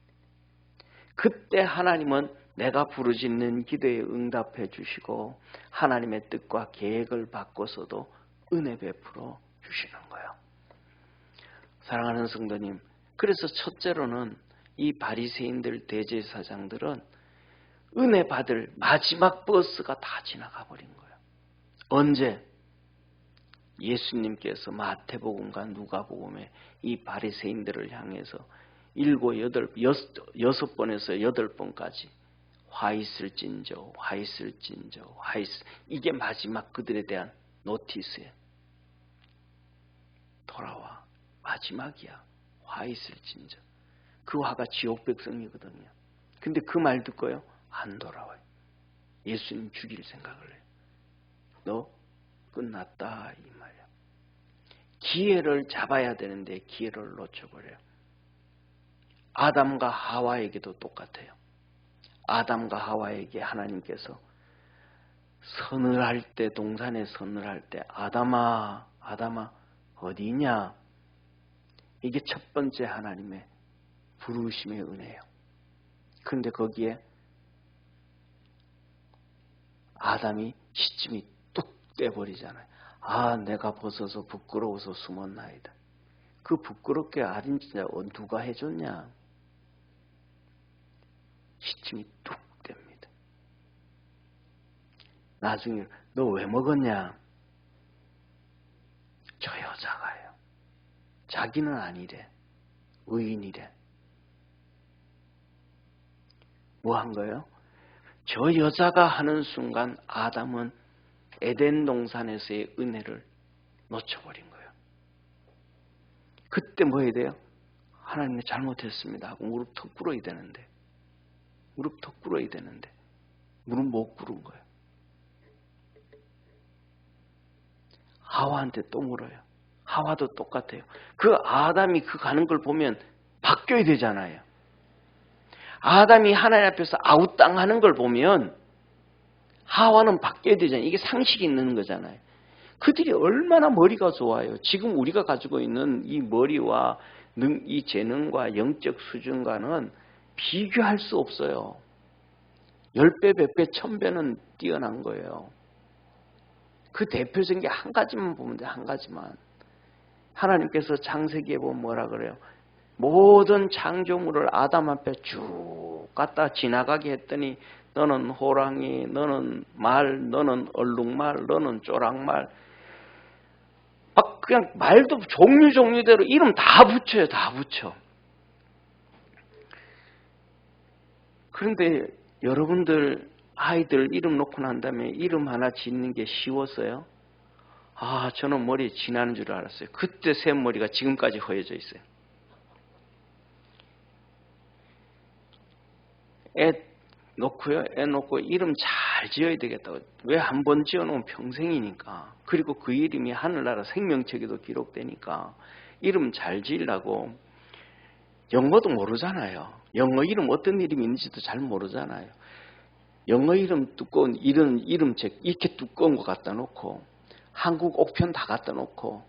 그때 하나님은 내가 부르짖는 기도에 응답해 주시고 하나님의 뜻과 계획을 바꿔서도 은혜 베풀어 주시는 거예요. 사랑하는 성도님, 그래서 첫째로는 이 바리새인들 대제사장들은 은혜 받을 마지막 버스가 다 지나가 버린 거예요. 언제? 예수님께서 마태복음과 누가복음에 이 바리새인들을 향해서 7, 8, 6번에서 8번까지 화 있을진저, 화 있을진저, 화 있을, 이게 마지막 그들에 대한 노티스예요. 돌아와. 마지막이야. 화 있을진저. 그 화가 지옥 백성이거든요. 근데 그 말 듣고요. 안 돌아와요. 예수님 죽일 생각을 해요. 너 끝났다 이 말이야. 기회를 잡아야 되는데 기회를 놓쳐버려요. 아담과 하와에게도 똑같아요. 아담과 하와에게 하나님께서 선을 할 때, 동산에 선을 할 때 아담아 어디냐? 이게 첫 번째 하나님의 부르심의 은혜예요. 그런데 거기에 아담이 시침이 뚝 떼버리잖아요. 아, 내가 벗어서 부끄러워서 숨었나이다. 그 부끄럽게 아린 진짜 누가 해줬냐? 시침이 뚝 뗍니다. 나중에 너 왜 먹었냐? 저 여자가요. 자기는 아니래. 의인이래. 뭐 한 거예요? 저 여자가 하는 순간 아담은 에덴 동산에서의 은혜를 놓쳐버린 거예요. 그때 뭐 해야 돼요? 하나님 잘못했습니다 하고 무릎 턱 꿇어야 되는데 무릎 못 꿇은 거예요. 하와한테 또 물어요. 하와도 똑같아요. 그 아담이 그 가는 걸 보면 바뀌어야 되잖아요. 아담이 하나님 앞에서 아웃당하는 걸 보면 하와는 바뀌어야 되잖아요. 이게 상식이 있는 거잖아요. 그들이 얼마나 머리가 좋아요. 지금 우리가 가지고 있는 이 머리와 이 재능과 영적 수준과는 비교할 수 없어요. 10배, 100배, 1000배는 뛰어난 거예요. 그 대표적인 게 한 가지만 보면 돼. 한 가지만. 하나님께서 창세기에 보면 뭐라 그래요? 모든 창조물을 아담 앞에 쭉 갖다 지나가게 했더니 너는 호랑이, 너는 말, 너는 얼룩말, 너는 쪼락말 막 그냥 말도 종류대로 이름 다 붙여요. 다 붙여. 그런데 여러분들 아이들 이름 놓고 난 다음에 이름 하나 짓는 게 쉬웠어요? 아, 저는 머리에 지나는 줄 알았어요. 그때 샘머리가 지금까지 허해져 있어요. 애 놓고요. 애 놓고 이름 잘 지어야 되겠다고. 왜 한 번 지어놓으면 평생이니까. 그리고 그 이름이 하늘나라 생명책에도 기록되니까 이름 잘 지으려고. 영어도 모르잖아요. 영어 이름 어떤 이름이 있는지도 잘 모르잖아요. 영어 이름 두꺼운 이런 이름책 이렇게 두꺼운 거 갖다 놓고 한국 옥편 다 갖다 놓고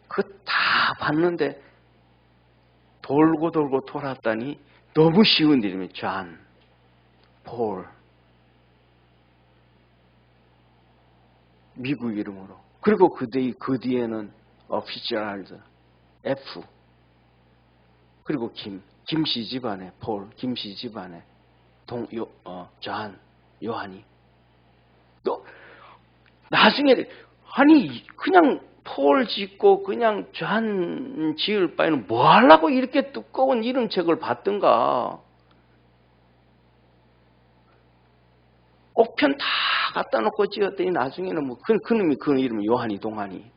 그거 다 봤는데 돌고 돌았더니 너무 쉬운 이름이 존, 폴 미국 이름으로. 그리고 그 뒤에는 피츠제럴드 F 그리고 김씨 집안에 폴, 김씨 집안에 존, 요한이. 또 나중에 아니 그냥 폴 짓고 그냥 존 지을 바에는 뭐 하려고 이렇게 두꺼운 이름책을 받든가. 옥편 다 갖다 놓고 지었더니 나중에는 뭐 그 이름이 요한이 동한이.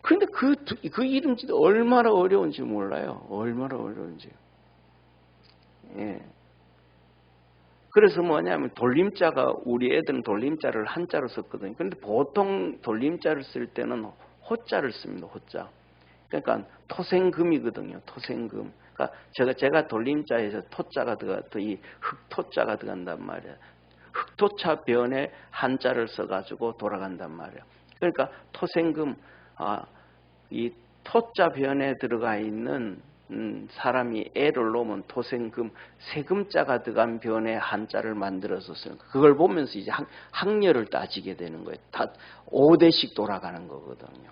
근데 그 이름지도 얼마나 어려운지 몰라요. 얼마나 어려운지. 예. 그래서 뭐냐면 돌림자가 우리 애들은 돌림자를 한자로 썼거든요. 그런데 보통 돌림자를 쓸 때는 호자를 씁니다. 호자. 그러니까 토생금이거든요. 토생금. 그러니까 제가 돌림자에서 토자가 들어가 이 흑토자가 들어간단 말이에요. 흑토자 변에 한자를 써가지고 돌아간단 말이에요. 그러니까 토생금 이 토자 변에 들어가 있는 사람이 애를 놓으면 토생금 세금자가 들어간 변에 한자를 만들어서 쓰는 거예요. 그걸 보면서 이제 학렬을 따지게 되는 거예요. 다 5대씩 돌아가는 거거든요.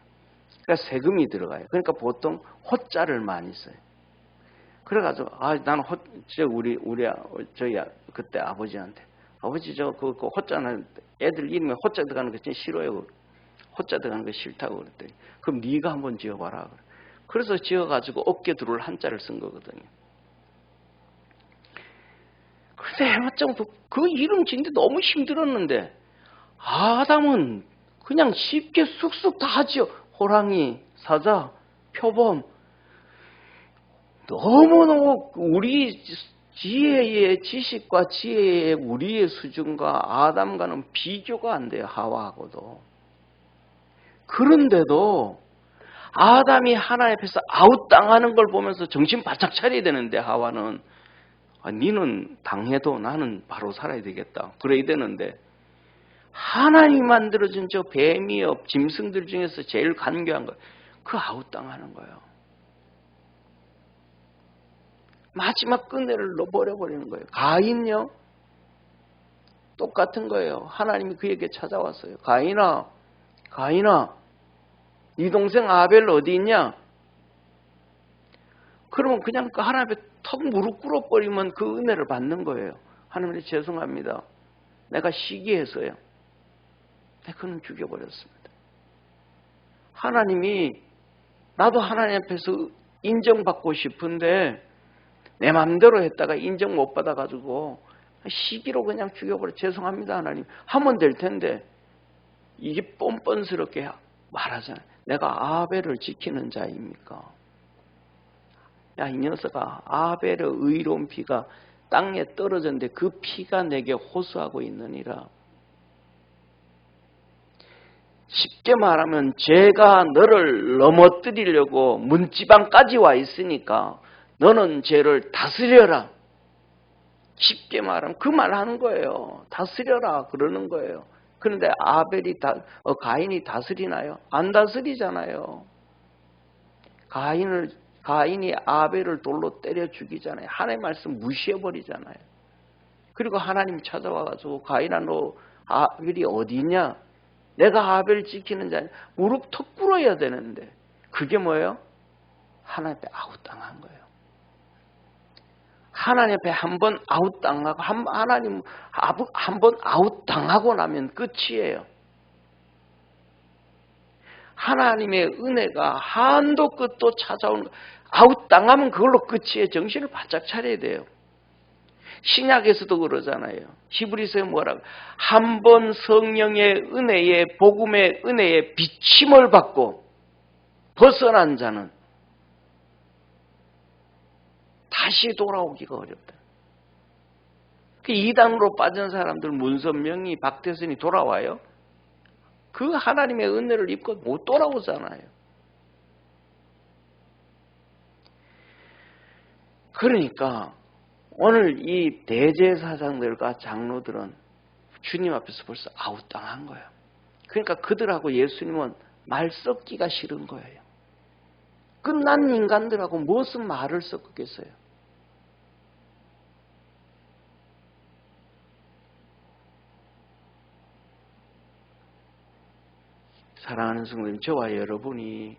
그러니까 세금이 들어가요. 그러니까 보통 호자를 많이 써요. 그래가지고 나는 저희 그때 아버지한테 아버지 그 호자는 애들 이름에 호자 들어가는 거 진짜 싫어요. 호자 들어가는 거 싫다고 그랬더니 그럼 네가 한번 지어봐라. 그래서 지어가지고 어깨 두를 한자를 쓴 거거든요. 그런데 해봤자 그 이름 짓는데 너무 힘들었는데 아담은 그냥 쉽게 쑥쑥 다 지어. 호랑이, 사자, 표범. 너무너무 우리 지혜의 지식과 지혜의 우리의 수준과 아담과는 비교가 안 돼요. 하와하고도. 그런데도 아담이 하나님 앞에서 아웃당하는 걸 보면서 정신 바짝 차려야 되는데 하와는 니는 당해도 나는 바로 살아야 되겠다. 그래야 되는데 하나님이 만들어준 저 뱀이요 짐승들 중에서 제일 간교한 거 그 아웃당하는 거예요. 마지막 끈을 놓아버리는 거예요. 가인요 똑같은 거예요. 하나님이 그에게 찾아왔어요. 가인아 네 동생 아벨 어디 있냐? 그러면 그냥 그 하나님 앞에 턱 무릎 꿇어버리면 그 은혜를 받는 거예요. 하나님 죄송합니다. 내가 시기해서요. 그는 죽여버렸습니다. 하나님이 나도 하나님 앞에서 인정받고 싶은데 내 마음대로 했다가 인정 못 받아가지고 시기로 그냥 죽여버려. 죄송합니다 하나님. 하면 될 텐데 이게 뻔뻔스럽게 말하잖아요. 내가 아벨을 지키는 자입니까? 야, 이 녀석아, 아벨의 의로운 피가 땅에 떨어졌는데 그 피가 내게 호소하고 있느니라. 쉽게 말하면 죄가 너를 넘어뜨리려고 문지방까지 와 있으니까 너는 죄를 다스려라. 쉽게 말하면 그 말 하는 거예요. 다스려라 그러는 거예요. 그런데 가인이 다스리나요? 안 다스리잖아요. 가인이 아벨을 돌로 때려 죽이잖아요. 하나님의 말씀 무시해버리잖아요. 그리고 하나님 찾아와가지고 가인아 너 아벨이 어디 있냐? 내가 아벨 지키는 자니 무릎 턱 꿇어야 되는데 그게 뭐예요? 하나님 앞에 아웃당한 거예요. 하나님 앞에 한번 아웃당하고 하나님 한번 아웃당하고 나면 끝이에요. 하나님의 은혜가 한도 끝도 찾아오는 거. 아웃당하면 그걸로 끝이에요. 정신을 바짝 차려야 돼요. 신약에서도 그러잖아요. 히브리서에 뭐라고? 한 번 성령의 은혜에 복음의 은혜에 비침을 받고 벗어난 자는 다시 돌아오기가 어렵다. 그 이단으로 빠진 사람들 문선명이 박태선이 돌아와요. 그 하나님의 은혜를 입고 못 돌아오잖아요. 그러니까 오늘 이 대제사장들과 장로들은 주님 앞에서 벌써 아웃당한 거예요. 그러니까 그들하고 예수님은 말 섞기가 싫은 거예요. 끝난 인간들하고 무슨 말을 섞겠어요? 사랑하는 성도님, 저와 여러분이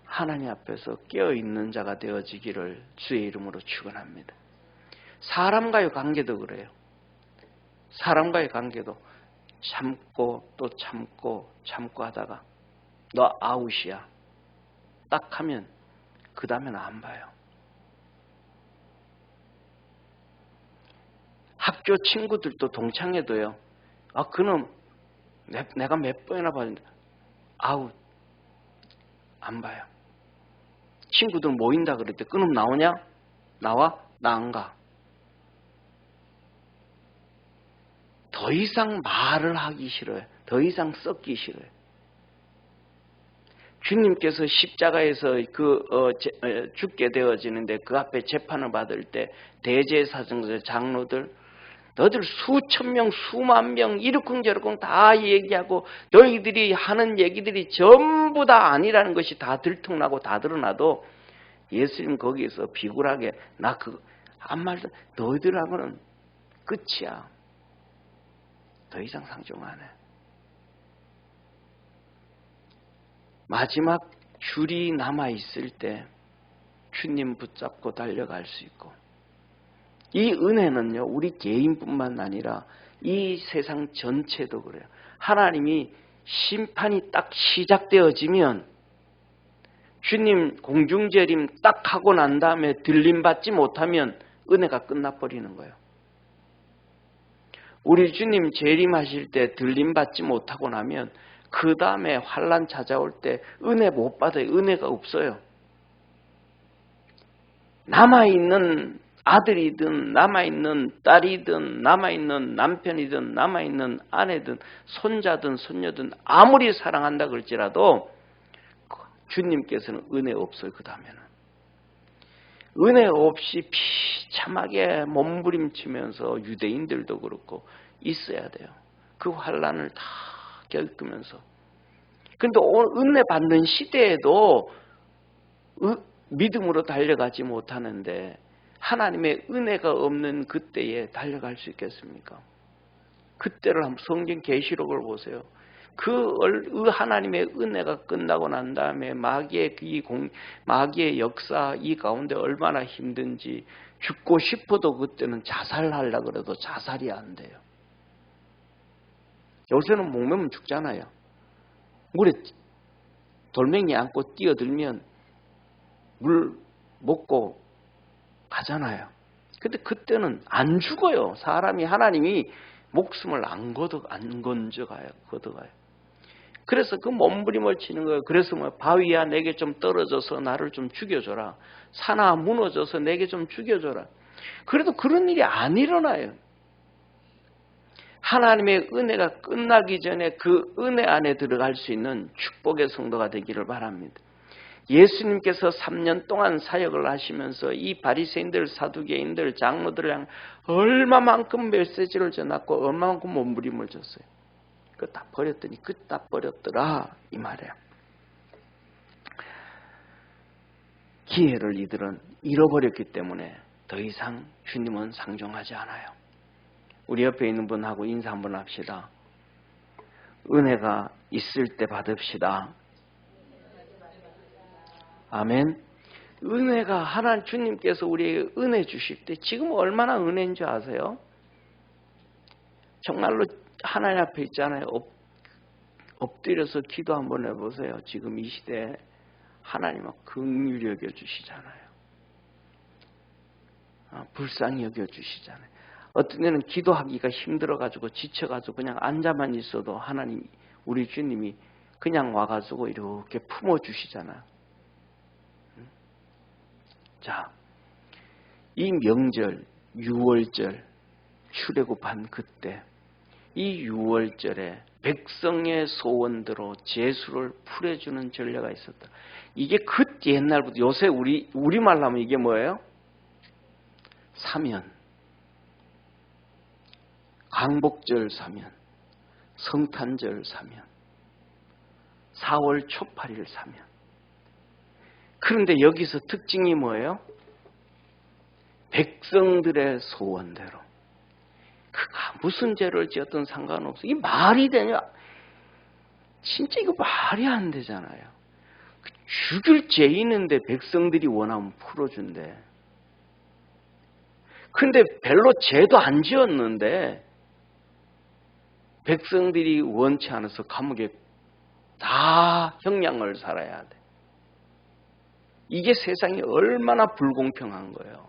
하나님 앞에서 깨어있는 자가 되어지기를 주의 이름으로 축원합니다. 사람과의 관계도 그래요. 사람과의 관계도 참고 또 참고 하다가 너 아웃이야 딱 하면 그 다음에는 안 봐요. 학교 친구들도 동창회도요. 그놈 내가 몇 번이나 봤는데 아웃 안 봐요. 친구들 모인다 그럴 때 그놈 나오냐? 나와? 나 안 가. 더 이상 말을 하기 싫어요. 더 이상 썩기 싫어요. 주님께서 십자가에서 죽게 되어지는데 그 앞에 재판을 받을 때 대제사장들 장로들 너희들 수천 명 수만 명 이러쿵저러쿵 다 얘기하고 너희들이 하는 얘기들이 전부 다 아니라는 것이 다 들통나고 다 드러나도 예수님 거기에서 비굴하게 나 그거 한 말도 너희들하고는 끝이야. 더 이상 상종 안 해. 마지막 줄이 남아있을 때 주님 붙잡고 달려갈 수 있고 이 은혜는요 우리 개인뿐만 아니라 이 세상 전체도 그래요. 하나님이 심판이 딱 시작되어지면 주님 공중재림 딱 하고 난 다음에 들림받지 못하면 은혜가 끝나버리는 거예요. 우리 주님 재림하실 때 들림받지 못하고 나면 그 다음에 환난 찾아올 때 은혜 못 받아요. 은혜가 없어요. 남아있는 아들이든 남아있는 딸이든 남아있는 남편이든 남아있는 아내든 손자든 손녀든 아무리 사랑한다 그럴지라도 주님께서는 은혜 없어요. 그 다음에는 은혜 없이 비참하게 몸부림치면서 유대인들도 그렇고 있어야 돼요. 그 환란을 다 겪으면서. 그런데 은혜 받는 시대에도 믿음으로 달려가지 못하는데 하나님의 은혜가 없는 그때에 달려갈 수 있겠습니까? 그때를 한번 성경 계시록을 보세요. 그 하나님의 은혜가 끝나고 난 다음에 마귀의 역사 이 가운데 얼마나 힘든지 죽고 싶어도 그때는 자살하려고 그래도 자살이 안 돼요. 요새는 목매면 죽잖아요. 물에 돌멩이 안고 뛰어들면 물 먹고 가잖아요. 근데 그때는 안 죽어요. 사람이 하나님이 목숨을 안 건져가요. 걷어가요. 그래서 그 몸부림을 치는 거예요. 그래서 바위야 내게 좀 떨어져서 나를 좀 죽여줘라. 산아 무너져서 내게 좀 죽여줘라. 그래도 그런 일이 안 일어나요. 하나님의 은혜가 끝나기 전에 그 은혜 안에 들어갈 수 있는 축복의 성도가 되기를 바랍니다. 예수님께서 3년 동안 사역을 하시면서 이 바리새인들, 사두개인들, 장로들을 향해 얼마만큼 메시지를 전했고 얼마만큼 몸부림을 줬어요. 그거 다 버렸더니 다 버렸더라 이 말이에요. 기회를 이들은 잃어버렸기 때문에 더 이상 주님은 상종하지 않아요. 우리 옆에 있는 분하고 인사 한번 합시다. 은혜가 있을 때 받읍시다. 아멘. 은혜가 하나님 주님께서 우리에게 은혜 주실 때 지금 얼마나 은혜인 줄 아세요? 정말로 하나님 앞에 있잖아요. 엎드려서 기도 한번 해보세요. 지금 이 시대에 하나님은 긍휼히 여겨주시잖아요. 불쌍히 여겨주시잖아요. 어떤 때는 기도하기가 힘들어가지고 지쳐가지고 그냥 앉아만 있어도 하나님, 우리 주님이 그냥 와가지고 이렇게 품어주시잖아요. 자, 이 명절, 6월절, 출애굽한 그때 이 6월절에 백성의 소원대로 제수를 풀어주는 전례가 있었다. 이게 그때 옛날부터 요새 우리말로 하면 이게 뭐예요? 사면, 광복절 사면, 성탄절 사면, 4월 초8일 사면. 그런데 여기서 특징이 뭐예요? 백성들의 소원대로. 그가 무슨 죄를 지었든 상관없어. 이게 말이 되냐? 진짜 이거 말이 안 되잖아요. 죽일 죄 있는데 백성들이 원하면 풀어준대. 근데 별로 죄도 안 지었는데 백성들이 원치 않아서 감옥에 다 형량을 살아야 돼. 이게 세상이 얼마나 불공평한 거예요.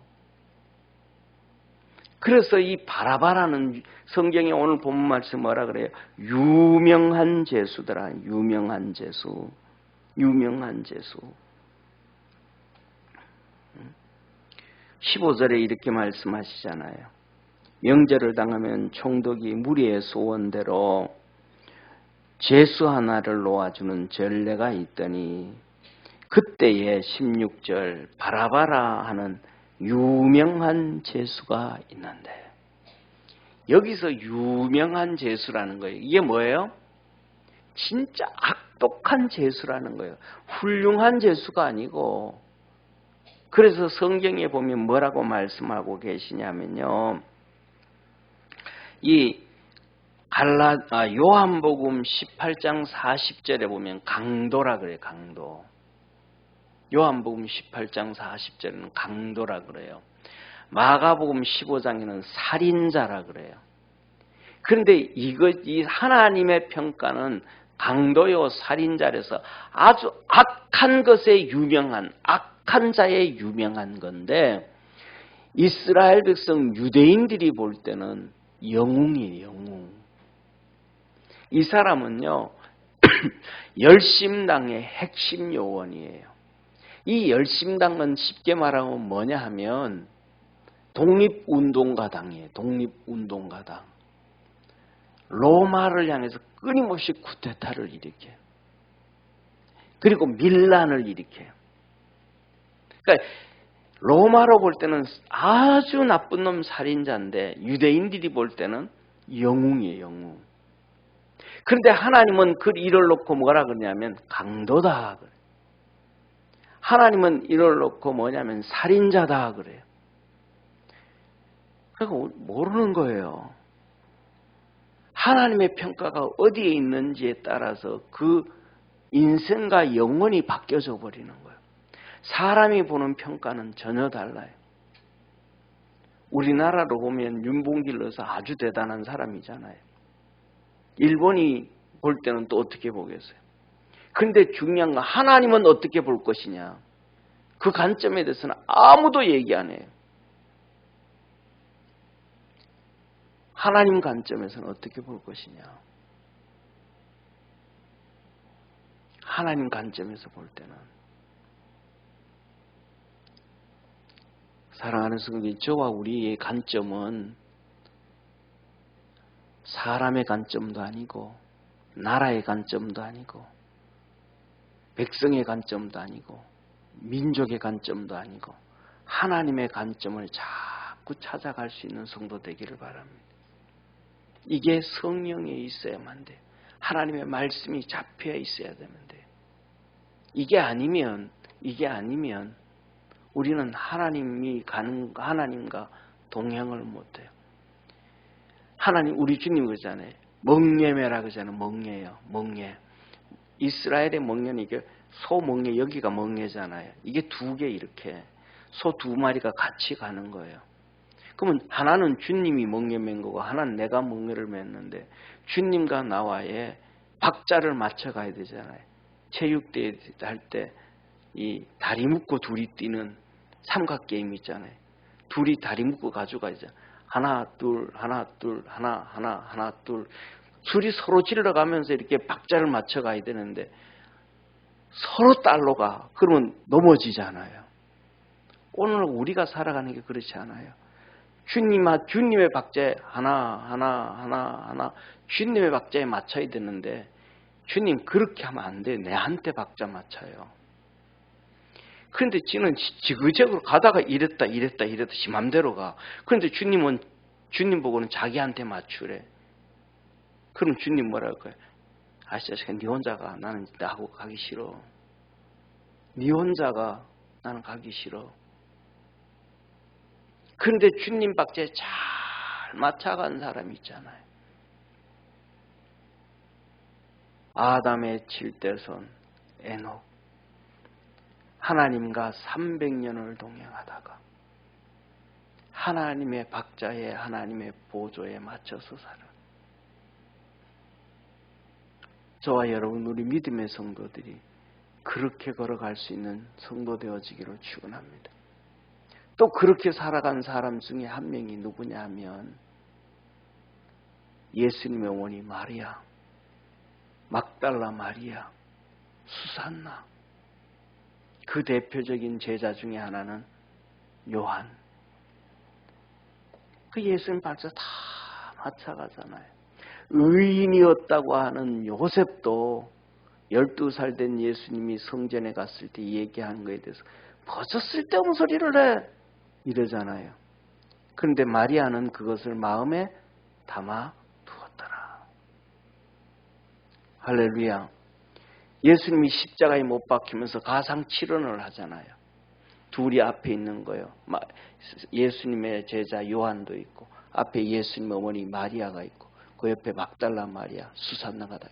그래서 이 바라바라는 성경에 오늘 본문 말씀 뭐라 그래요? 유명한 죄수더라. 유명한 죄수. 유명한 죄수. 15절에 이렇게 말씀하시잖아요. 명절을 당하면 총독이 무리의 소원대로 죄수 하나를 놓아주는 전례가 있더니 그때에 16절 바라바라 하는 유명한 죄수가 있는데 여기서 유명한 죄수라는 거예요. 이게 뭐예요? 진짜 악독한 죄수라는 거예요. 훌륭한 죄수가 아니고. 그래서 성경에 보면 뭐라고 말씀하고 계시냐면요. 이 요한복음 18장 40절에 보면 강도라 그래요. 강도. 요한복음 18장 40절에는 강도라 그래요. 마가복음 15장에는 살인자라 그래요. 그런데 이 하나님의 평가는 강도요 살인자라서 아주 악한 것에 유명한 악한 자에 유명한 건데 이스라엘 백성 유대인들이 볼 때는 영웅이에요. 영웅. 이 사람은요 열심당의 핵심 요원이에요. 이 열심당은 쉽게 말하면 뭐냐 하면 독립운동가당이에요. 독립운동가당. 로마를 향해서 끊임없이 쿠데타를 일으켜요. 그리고 밀란을 일으켜요. 그러니까 로마로 볼 때는 아주 나쁜 놈 살인자인데 유대인들이 볼 때는 영웅이에요. 영웅. 그런데 하나님은 그 일을 놓고 뭐라 그러냐면 강도다. 하나님은 이를 놓고 뭐냐면 살인자다 그래요. 그러니까 모르는 거예요. 하나님의 평가가 어디에 있는지에 따라서 그 인생과 영혼이 바뀌어져 버리는 거예요. 사람이 보는 평가는 전혀 달라요. 우리나라로 보면 윤봉길 의사 아주 대단한 사람이잖아요. 일본이 볼 때는 또 어떻게 보겠어요? 그런데 중요한 건 하나님은 어떻게 볼 것이냐. 그 관점에 대해서는 아무도 얘기 안 해요. 하나님 관점에서는 어떻게 볼 것이냐. 하나님 관점에서 볼 때는 사랑하는 성도님, 저와 우리의 관점은 사람의 관점도 아니고 나라의 관점도 아니고 백성의 관점도 아니고 민족의 관점도 아니고 하나님의 관점을 자꾸 찾아갈 수 있는 성도 되기를 바랍니다. 이게 성령에 있어야만 돼요. 하나님의 말씀이 잡혀 있어야 되는데 이게 아니면 우리는 하나님과 동행을 못해요. 하나님, 우리 주님 그러잖아요. 멍예매라 그러잖아요. 멍예요. 멍예. 이스라엘의 멍예는 이게 소 멍예, 여기가 멍예잖아요. 이게 두 개 이렇게 소 두 마리가 같이 가는 거예요. 그러면 하나는 주님이 멍예 맨 거고 하나는 내가 멍예를 맸는데 주님과 나와의 박자를 맞춰 가야 되잖아요. 체육대회 할 때 이 다리 묶고 둘이 뛰는 삼각게임 있잖아요. 둘이 다리 묶고 가져가야죠. 하나 둘 하나 둘 하나 하나 하나 둘 둘이 서로 질러가면서 이렇게 박자를 맞춰 가야 되는데 서로 딸로 가. 그러면 넘어지잖아요. 오늘 우리가 살아가는 게 그렇지 않아요. 주님의 박자에 하나 주님의 박자에 맞춰야 되는데 주님 그렇게 하면 안 돼요. 내한테 박자 맞춰요. 그런데 지는 지그재그로 가다가 이랬다 지 맘대로 가. 그런데 주님 보고는 자기한테 맞추래. 그럼 주님 뭐라 할까요? 아시다시피 네 혼자 가. 나는 나하고 가기 싫어. 네 혼자 가. 나는 가기 싫어. 그런데 주님 박자에 잘 맞춰간 사람이 있잖아요. 아담의 7대손 에녹. 하나님과 300년을 동행하다가 하나님의 박자에 하나님의 보조에 맞춰서 살아. 저와 여러분 우리 믿음의 성도들이 그렇게 걸어갈 수 있는 성도 되어지기를 축원합니다. 또 그렇게 살아간 사람 중에 한 명이 누구냐 하면 예수님의 어머니 마리아, 막달라 마리아, 수산나. 그 대표적인 제자 중에 하나는 요한. 그 예수님 박자 다 맞춰가잖아요. 의인이었다고 하는 요셉도 12살 된 예수님이 성전에 갔을 때 얘기한 거에 대해서 벌써 쓸데없는 소리를 해 이러잖아요. 그런데 마리아는 그것을 마음에 담아 두었더라. 할렐루야. 예수님이 십자가에 못 박히면서 가상칠언을 하잖아요. 둘이 앞에 있는 거예요. 예수님의 제자 요한도 있고 앞에 예수님 어머니 마리아가 있고 그 옆에 막달라 마리아, 수산나가 다.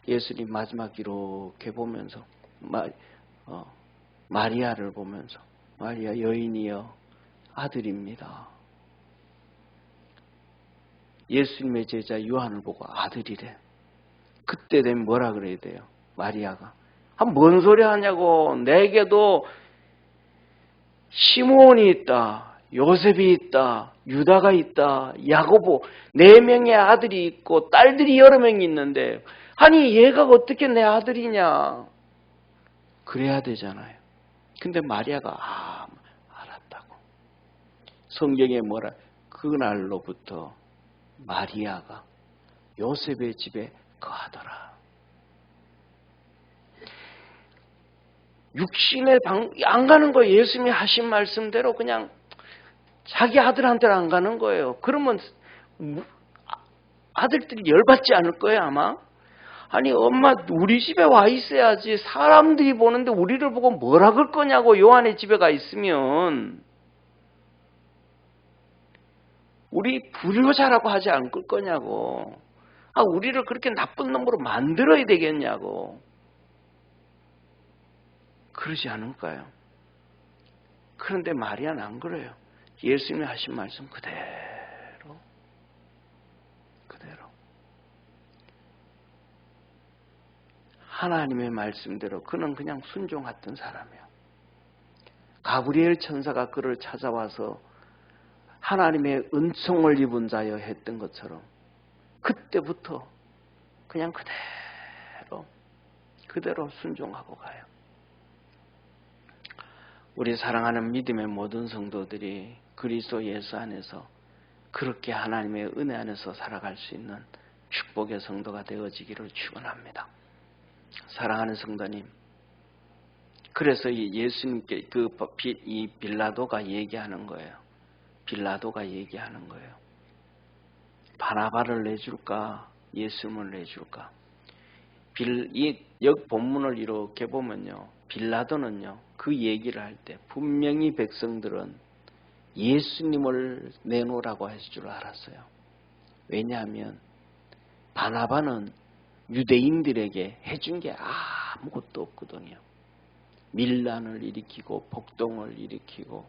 예수님 마지막 이렇게 보면서 마리아를 보면서 마리아 여인이여 아들입니다. 예수님의 제자 요한을 보고 아들이래. 그때 되면 뭐라 그래야 돼요? 마리아가 뭔 소리 하냐고. 내게도 시므온이 있다, 요셉이 있다, 유다가 있다, 야고보 4명의 아들이 있고 딸들이 여러 명이 있는데 아니 얘가 어떻게 내 아들이냐 그래야 되잖아요. 근데 마리아가 알았다고. 성경에 뭐라 그날로부터 마리아가 요셉의 집에 거하더라. 육신의 안 가는 거예요. 예수님이 하신 말씀대로 그냥 자기 아들한테는 안 가는 거예요. 그러면 아들들이 열받지 않을 거예요, 아마. 아니, 엄마 우리 집에 와 있어야지. 사람들이 보는데 우리를 보고 뭐라 그럴 거냐고. 요한의 집에 가 있으면. 우리 불효자라고 하지 않을 거냐고. 우리를 그렇게 나쁜 놈으로 만들어야 되겠냐고. 그러지 않을까요? 그런데 마리아는 안 그래요. 예수님이 하신 말씀 그대로. 하나님의 말씀대로 그는 그냥 순종했던 사람이에요. 가브리엘 천사가 그를 찾아와서 하나님의 은총을 입은 자여 했던 것처럼 그때부터 그냥 그대로 순종하고 가요. 우리 사랑하는 믿음의 모든 성도들이 그리스도 예수 안에서 그렇게 하나님의 은혜 안에서 살아갈 수 있는 축복의 성도가 되어지기를 축원합니다. 사랑하는 성도님, 그래서 예수님께 이 빌라도가 얘기하는 거예요. 바나바를 내줄까? 예수님을 내줄까? 이 본문을 이렇게 보면요. 빌라도는요. 그 얘기를 할 때 분명히 백성들은 예수님을 내놓으라고 했을 줄 알았어요. 왜냐하면 바나바는 유대인들에게 해준 게 아무것도 없거든요. 밀란을 일으키고 폭동을 일으키고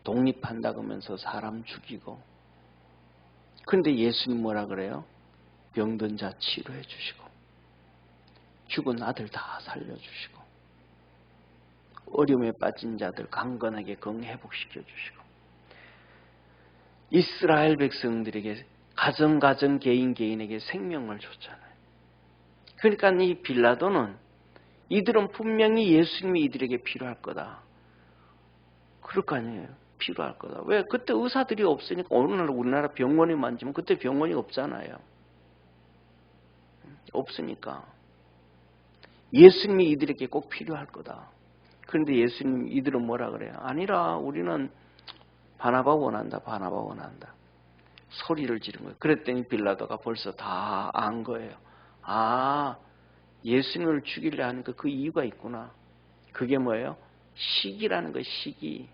독립한다고 하면서 사람 죽이고. 그런데 예수님 뭐라 그래요? 병든 자 치료해 주시고 죽은 아들 다 살려주시고 어려움에 빠진 자들 강건하게 회복시켜 주시고 이스라엘 백성들에게 가정 개인에게 생명을 줬잖아요. 그러니까 이 빌라도는 이들은 분명히 예수님이 이들에게 필요할 거다. 그럴 거 아니에요. 필요할 거다. 왜? 그때 의사들이 없으니까. 오늘날 우리나라 병원이 많지만 그때 병원이 없잖아요. 없으니까. 예수님이 이들에게 꼭 필요할 거다. 그런데 예수님 이들은 뭐라 그래요? 아니라 우리는 바나바 원한다. 소리를 지른 거예요. 그랬더니 빌라도가 벌써 다 안 거예요. 예수님을 죽이려 하니까 그 이유가 있구나. 그게 뭐예요? 시기라는 거예요. 시기.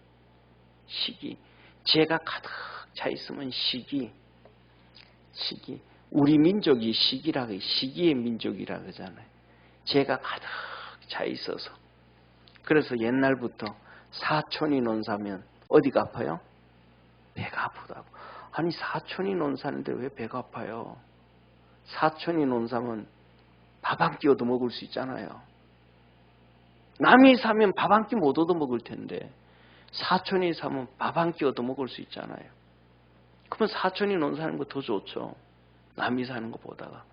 죄가 가득 차 있으면 시기. 우리 민족이 시기의 민족이라 그러잖아요. 죄가 가득 차 있어서. 그래서 옛날부터 사촌이 논사면 어디가 아파요? 배가 아프다고. 아니 사촌이 논사는데 왜 배가 아파요? 사촌이 논사면 밥 한 끼 얻어 먹을 수 있잖아요. 남이 사면 밥 한 끼 못 얻어 먹을 텐데 사촌이 사면 밥 한 끼 얻어 먹을 수 있잖아요. 그러면 사촌이 논사는 거 더 좋죠. 남이 사는 것보다가.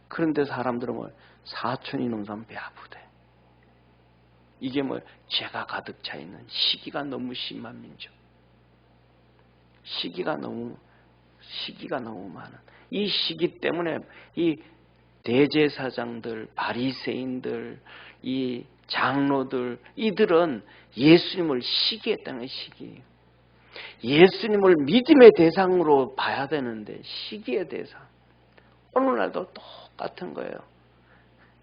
그런데 사람들은 뭐 사촌이 논사면 배 아프대. 이게 뭐 죄가 가득 차 있는 시기가 너무 심한 민족. 시기가 너무 많은 이 시기 때문에 이 대제사장들, 바리새인들, 이 장로들 이들은 예수님을 시기했다는 시기. 예수님을 믿음의 대상으로 봐야 되는데 시기의 대상. 오늘날도 똑같은 거예요.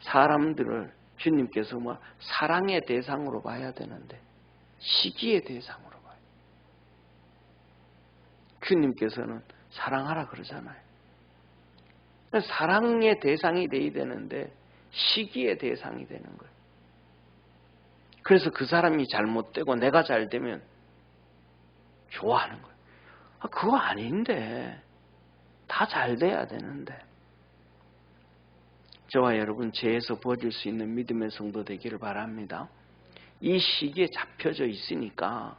사람들을 주님께서 뭐 사랑의 대상으로 봐야 되는데 시기의 대상으로 봐요. 주님께서는 사랑하라 그러잖아요. 사랑의 대상이 돼야 되는데 시기의 대상이 되는 거예요. 그래서 그 사람이 잘못되고 내가 잘 되면 좋아하는 거예요. 그거 아닌데 다 잘 돼야 되는데. 저와 여러분 죄에서 버릴 수 있는 믿음의 성도 되기를 바랍니다. 이 시기에 잡혀져 있으니까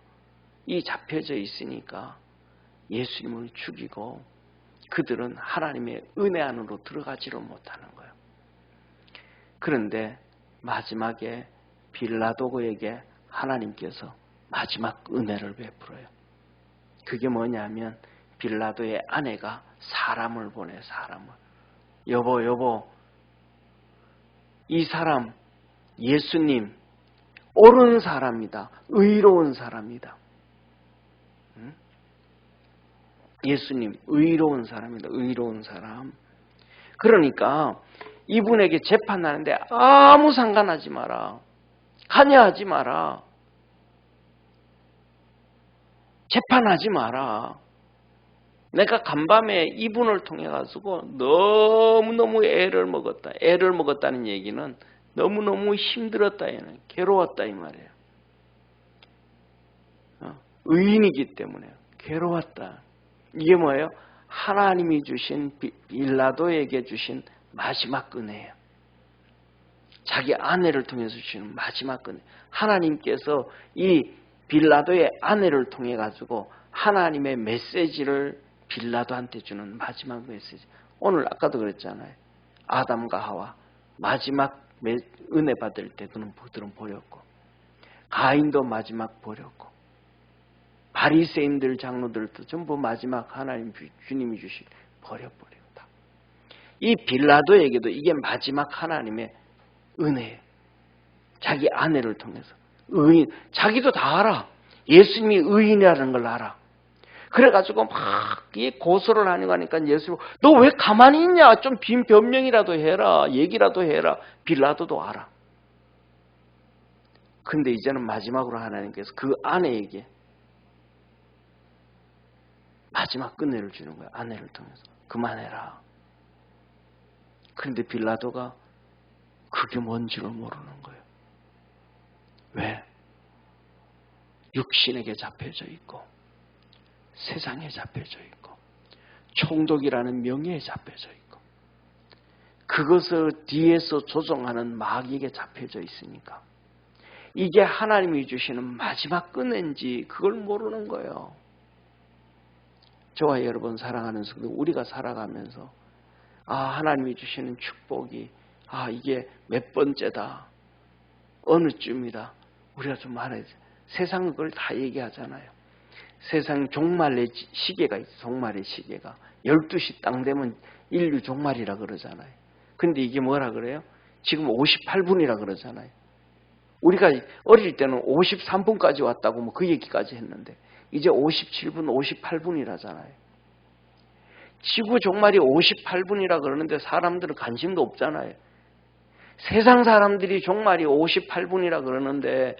예수님을 죽이고 그들은 하나님의 은혜 안으로 들어가지를 못하는 거예요. 그런데 마지막에 빌라도에게 하나님께서 마지막 은혜를 베풀어요. 그게 뭐냐면 빌라도의 아내가 사람을 보내. 사람을. 여보 이 사람 예수님 옳은 사람이다. 의로운 사람이다. 응? 예수님 의로운 사람이다. 의로운 사람. 그러니까 이분에게 재판하는데 아무 상관하지 마라. 관여하지 마라. 재판하지 마라. 내가 간밤에 이분을 통해 가지고 너무너무 애를 먹었다. 애를 먹었다는 얘기는 너무너무 힘들었다. 괴로웠다 이 말이에요. 의인이기 때문에 괴로웠다. 이게 뭐예요? 하나님이 주신 빌라도에게 주신 마지막 은혜예요. 자기 아내를 통해서 주시는 마지막 은혜. 하나님께서 이 빌라도의 아내를 통해 가지고 하나님의 메시지를 빌라도한테 주는 마지막 메시지. 오늘 아까도 그랬잖아요. 아담과 하와 마지막 은혜 받을 때 그들은 버렸고, 가인도 마지막 버렸고, 바리새인들 장로들도 전부 마지막 하나님 주님이 주신 버렸다. 이 빌라도에게도 이게 마지막 하나님의 은혜예요. 자기 아내를 통해서 의인, 자기도 다 알아. 예수님이 의인이라는 걸 알아. 그래가지고 막 고소를 하니까 예수님, 너 왜 가만히 있냐? 좀 빈 변명이라도 해라. 얘기라도 해라. 빌라도도 알아. 근데 이제는 마지막으로 하나님께서 그 아내에게 마지막 은혜를 주는 거야. 아내를 통해서. 그만해라. 그런데 빌라도가 그게 뭔지를 모르는 거예요. 왜? 육신에게 잡혀져 있고, 세상에 잡혀져 있고, 총독이라는 명예에 잡혀져 있고, 그것을 뒤에서 조종하는 마귀에게 잡혀져 있으니까 이게 하나님이 주시는 마지막 은혜인지 그걸 모르는 거예요. 저와 여러분 사랑하는 성도, 우리가 살아가면서 하나님이 주시는 축복이 이게 몇 번째다, 어느 쯤이다, 우리가 좀 알아야지. 세상은 그걸 다 얘기하잖아요. 세상 종말의 시계가 있어. 종말의 시계가 12시 딱 되면 인류 종말이라 그러잖아요. 근데 이게 뭐라 그래요? 지금 58분이라 그러잖아요. 우리가 어릴 때는 53분까지 왔다고 뭐 그 얘기까지 했는데 이제 57분, 58분이라잖아요. 지구 종말이 58분이라 그러는데 사람들은 관심도 없잖아요. 세상 사람들이 종말이 58분이라 그러는데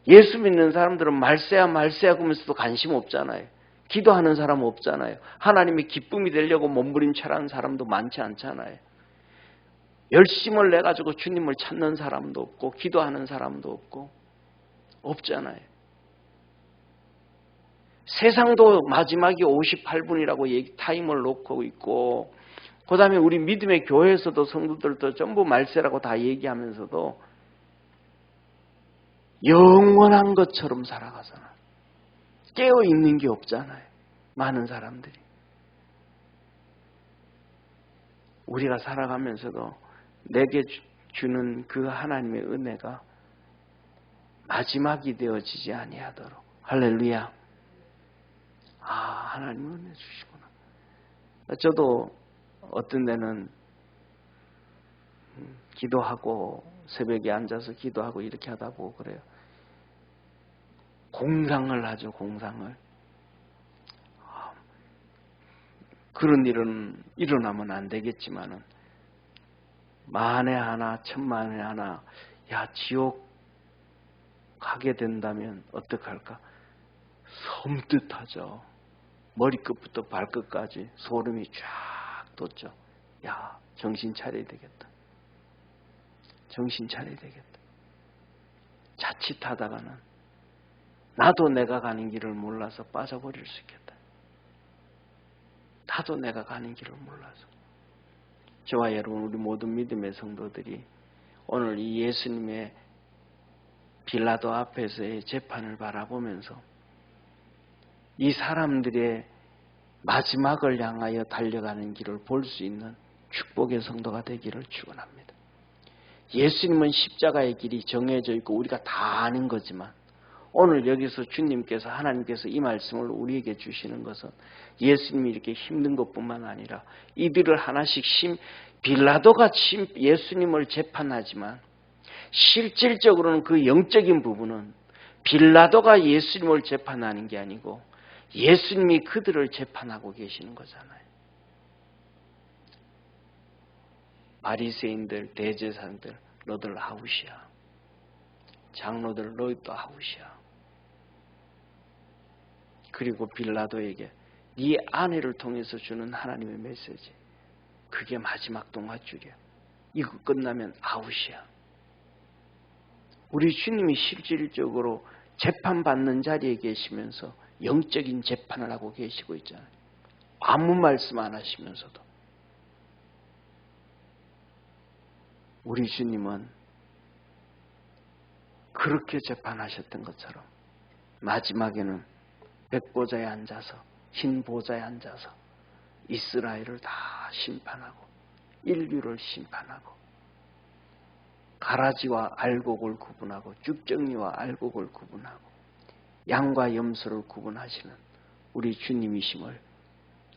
예수 믿는 사람들은 말세야 그러면서도 관심 없잖아요. 기도하는 사람 없잖아요. 하나님의 기쁨이 되려고 몸부림쳐라는 사람도 많지 않잖아요. 열심을 내가지고 주님을 찾는 사람도 없고 기도하는 사람도 없고 없잖아요. 세상도 마지막이 58분이라고 타임을 놓고 있고, 그 다음에 우리 믿음의 교회에서도 성도들도 전부 말세라고 다 얘기하면서도 영원한 것처럼 살아가잖아요. 깨어있는 게 없잖아요. 많은 사람들이. 우리가 살아가면서도 내게 주는 그 하나님의 은혜가 마지막이 되어지지 아니하도록. 할렐루야. 하나님 은혜 주시구나. 저도 어떤 데는 기도하고 새벽에 앉아서 기도하고 이렇게 하다 보고 그래요. 공상을 하죠. 공상을. 그런 일은 일어나면 안 되겠지만은 만에 하나 천만에 하나 지옥 가게 된다면 어떡할까? 섬뜩하죠. 머리끝부터 발끝까지 소름이 쫙 돋죠. 정신 차려야 되겠다. 정신 차려야 되겠다. 자칫하다가는 나도 내가 가는 길을 몰라서 빠져버릴 수 있겠다. 나도 내가 가는 길을 몰라서. 저와 여러분, 우리 모든 믿음의 성도들이 오늘 이 예수님의 빌라도 앞에서의 재판을 바라보면서 이 사람들의 마지막을 향하여 달려가는 길을 볼 수 있는 축복의 성도가 되기를 축원합니다. 예수님은 십자가의 길이 정해져 있고 우리가 다 아는 거지만 오늘 여기서 주님께서 하나님께서 이 말씀을 우리에게 주시는 것은 예수님이 이렇게 힘든 것뿐만 아니라 이들을 하나씩 빌라도가 예수님을 재판하지만 실질적으로는 그 영적인 부분은 빌라도가 예수님을 재판하는 게 아니고 예수님이 그들을 재판하고 계시는 거잖아요. 바리새인들, 대제사장들, 너들 아웃이야. 장로들, 너희도 아웃이야. 그리고 빌라도에게 네 아내를 통해서 주는 하나님의 메시지, 그게 마지막 동화줄이야. 이거 끝나면 아웃이야. 우리 주님이 실질적으로 재판받는 자리에 계시면서 영적인 재판을 하고 계시고 있잖아요. 아무 말씀 안 하시면서도. 우리 주님은 그렇게 재판하셨던 것처럼 마지막에는 백보자에 앉아서, 흰 보좌에 앉아서 이스라엘을 다 심판하고 인류를 심판하고 가라지와 알곡을 구분하고 쭉정이와 알곡을 구분하고 양과 염소를 구분하시는 우리 주님이심을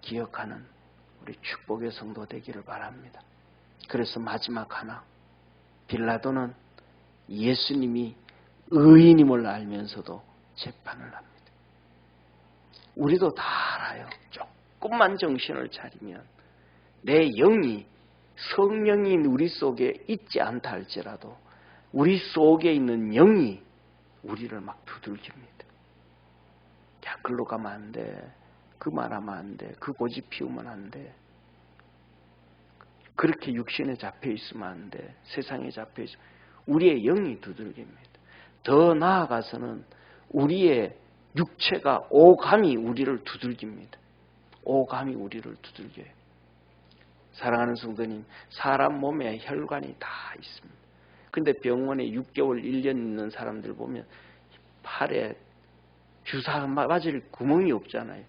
기억하는 우리 축복의 성도 되기를 바랍니다. 그래서 마지막 하나, 빌라도는 예수님이 의인임을 알면서도 재판을 합니다. 우리도 다 알아요. 조금만 정신을 차리면 내 영이, 성령이 우리 속에 있지 않다 할지라도 우리 속에 있는 영이 우리를 막 두들깁니다. 야, 글로 가면 안 돼. 그 말하면 안 돼. 그 고집 피우면 안 돼. 그렇게 육신에 잡혀 있으면 안 돼. 세상에 잡혀 있으면 우리의 영이 두들깁니다. 더 나아가서는 우리의 육체가 오감이 우리를 두들깁니다. 오감이 우리를 두들겨요. 사랑하는 성도님, 사람 몸에 혈관이 다 있습니다. 근데 병원에 6개월, 1년 있는 사람들 보면 팔에 주사 맞을 구멍이 없잖아요.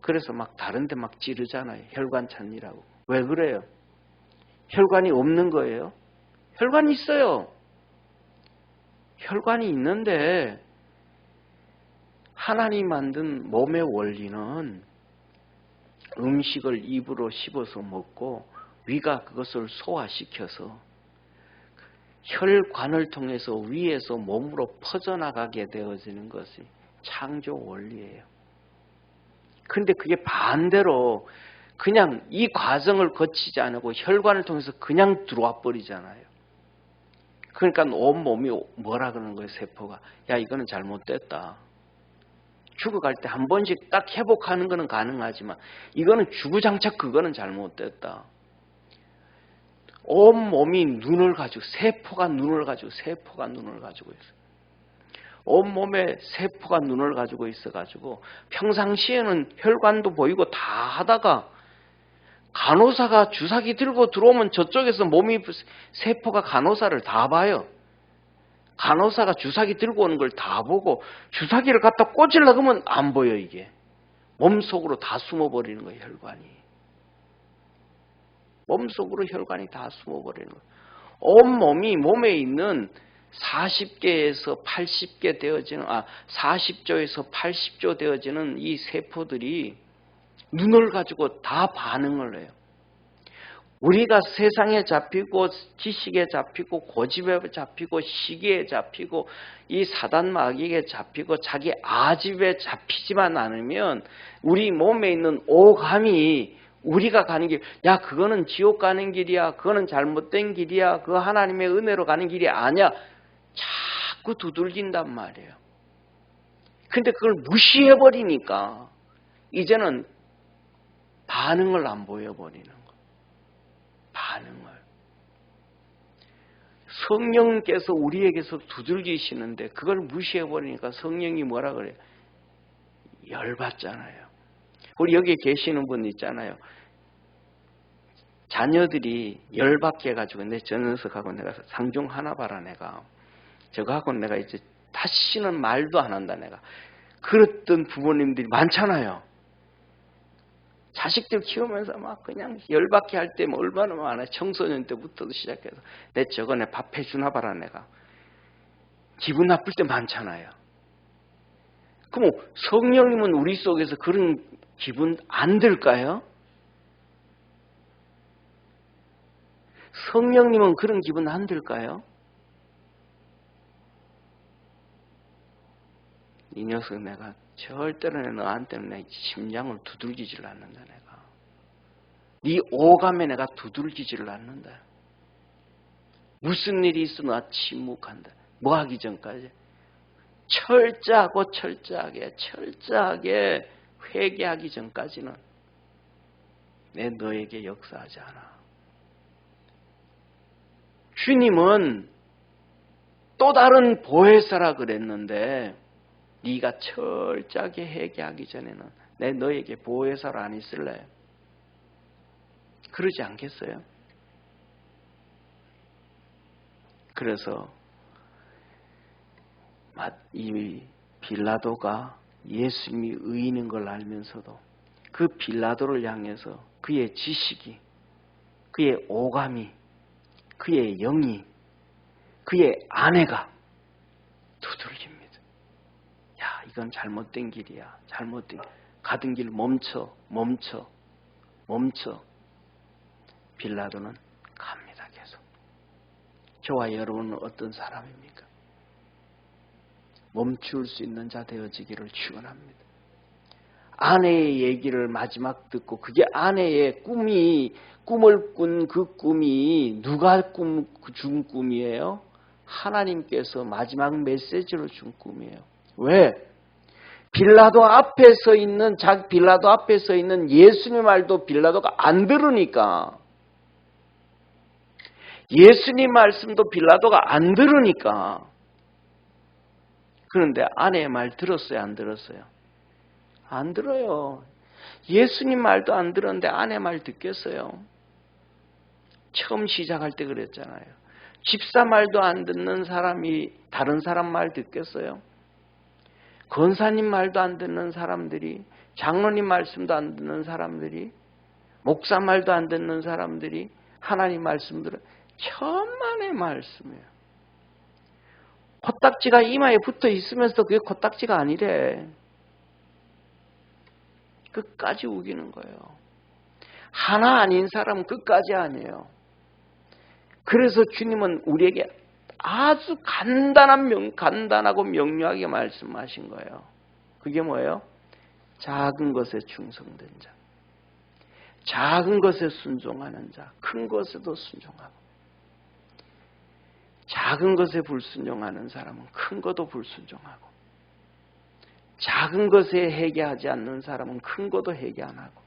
그래서 막 다른 데 막 찌르잖아요. 혈관 찾느라고. 왜 그래요? 혈관이 없는 거예요? 혈관이 있어요. 혈관이 있는데 하나님 만든 몸의 원리는 음식을 입으로 씹어서 먹고 위가 그것을 소화시켜서 혈관을 통해서 위에서 몸으로 퍼져나가게 되어지는 것이 창조 원리예요. 그런데 그게 반대로 그냥 이 과정을 거치지 않고 혈관을 통해서 그냥 들어와 버리잖아요. 그러니까 온몸이 뭐라 그러는 거예요, 세포가. 야, 이거는 잘못됐다. 죽어갈 때 한 번씩 딱 회복하는 거는 가능하지만 이거는 주구장창 그거는 잘못됐다. 온몸이 눈을 가지고, 세포가 눈을 가지고 있어요. 온몸에 세포가 눈을 가지고 있어가지고 평상시에는 혈관도 보이고 다 하다가 간호사가 주사기 들고 들어오면 저쪽에서 몸이, 세포가 간호사를 다 봐요. 간호사가 주사기 들고 오는 걸 다 보고 주사기를 갖다 꽂으려고 하면 안 보여. 이게 몸속으로 다 숨어버리는 거예요. 혈관이. 몸속으로 혈관이 다 숨어버리는 거예요. 온몸이 몸에 있는 40개에서 80개 되어지는 40조에서 80조 되어지는 이 세포들이 눈을 가지고 다 반응을 해요. 우리가 세상에 잡히고 지식에 잡히고 고집에 잡히고 시기에 잡히고 이 사단 마귀에 잡히고 자기 아집에 잡히지만 않으면 우리 몸에 있는 오감이 우리가 가는 길, 야, 그거는 지옥 가는 길이야, 그거는 잘못된 길이야, 그거 하나님의 은혜로 가는 길이 아니야, 자꾸 두들긴단 말이에요. 근데 그걸 무시해버리니까 이제는 반응을 안 보여버리는 거예요. 반응을. 성령께서 우리에게서 두들기시는데 그걸 무시해버리니까 성령이 뭐라 그래요? 열받잖아요. 우리 여기 계시는 분 있잖아요. 자녀들이 열받게 해가지고 내 저 녀석하고 내가 상종 하나 봐라 내가. 저거하고 내가 이제 다시는 말도 안 한다 내가. 그랬던 부모님들이 많잖아요. 자식들 키우면서 막 그냥 열받게 할 때 뭐 얼마나 많아요. 청소년 때부터도 시작해서 내 저거 내 밥 해주나 봐라 내가. 기분 나쁠 때 많잖아요. 그럼 성령님은 우리 속에서 그런 기분 안 들까요? 성령님은 그런 기분 안 들까요? 이 녀석 내가 절대로 너한테는 내 심장을 두들기질 않는다. 내가 네 오감에 내가 두들기지를 않는다. 무슨 일이 있어 나 침묵한다. 뭐 하기 전까지 철저하고 철저하게 회개하기 전까지는 내 너에게 역사하지 않아. 주님은 또 다른 보혜사라 그랬는데 네가 철저하게 회개하기 전에는 내 너에게 보혜사로 안 있을래? 그러지 않겠어요? 그래서 이 빌라도가 예수님이 의인인 걸 알면서도 그 빌라도를 향해서 그의 지식이, 그의 오감이, 그의 영이, 그의 아내가 두들깁니다. 야, 이건 잘못된 길이야. 가던 길 멈춰. 빌라도는 갑니다. 계속. 저와 여러분은 어떤 사람입니까? 멈출 수 있는 자 되어지기를 축원합니다. 아내의 얘기를 마지막 듣고 그게 아내의 꿈을 꾼 그 꿈이 누가 준 꿈이에요? 하나님께서 마지막 메시지로 준 꿈이에요. 왜? 빌라도 앞에 서 있는 예수님 말도 빌라도가 안 들으니까. 예수님 말씀도 빌라도가 안 들으니까. 그런데 아내의 말 들었어요? 안 들었어요? 안 들어요. 예수님 말도 안 들었는데 아내 말 듣겠어요? 처음 시작할 때 그랬잖아요. 집사 말도 안 듣는 사람이 다른 사람 말 듣겠어요? 권사님 말도 안 듣는 사람들이, 장로님 말씀도 안 듣는 사람들이, 목사 말도 안 듣는 사람들이 하나님 말씀들은 천만의 말씀이에요. 코딱지가 이마에 붙어 있으면서도 그게 코딱지가 아니래. 끝까지 우기는 거예요. 하나 아닌 사람은 끝까지 아니에요. 그래서 주님은 우리에게 아주 간단하고 명료하게 말씀하신 거예요. 그게 뭐예요? 작은 것에 충성된 자. 작은 것에 순종하는 자. 큰 것에도 순종하고. 작은 것에 불순종하는 사람은 큰 것도 불순종하고, 작은 것에 회개하지 않는 사람은 큰 것도 회개 안 하고,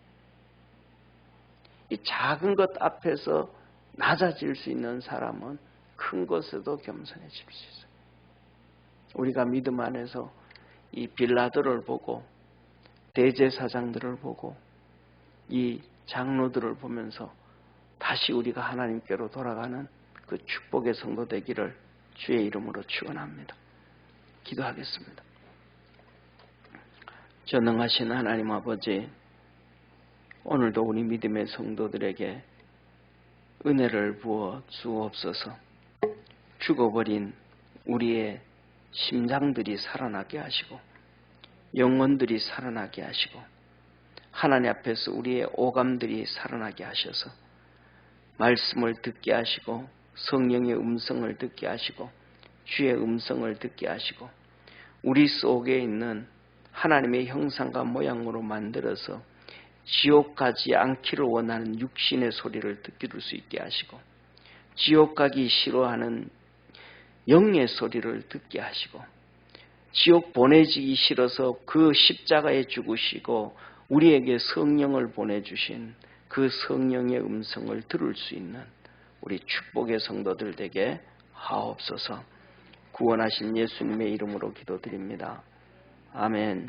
이 작은 것 앞에서 낮아질 수 있는 사람은 큰 것에도 겸손해질 수 있어요. 우리가 믿음 안에서 이 빌라도를 보고, 대제사장들을 보고, 이 장로들을 보면서 다시 우리가 하나님께로 돌아가는 그 축복의 성도 되기를 주의 이름으로 축원합니다. 기도하겠습니다. 전능하신 하나님 아버지, 오늘도 우리 믿음의 성도들에게 은혜를 부어 주옵소서. 죽어버린 우리의 심장들이 살아나게 하시고 영혼들이 살아나게 하시고 하나님 앞에서 우리의 오감들이 살아나게 하셔서 말씀을 듣게 하시고 성령의 음성을 듣게 하시고 주의 음성을 듣게 하시고 우리 속에 있는 하나님의 형상과 모양으로 만들어서 지옥 가지 않기를 원하는 육신의 소리를 듣게 될 수 있게 하시고 지옥 가기 싫어하는 영의 소리를 듣게 하시고 지옥 보내지기 싫어서 그 십자가에 죽으시고 우리에게 성령을 보내주신 그 성령의 음성을 들을 수 있는 우리 축복의 성도들 되게 하옵소서. 구원하신 예수님의 이름으로 기도드립니다. 아멘.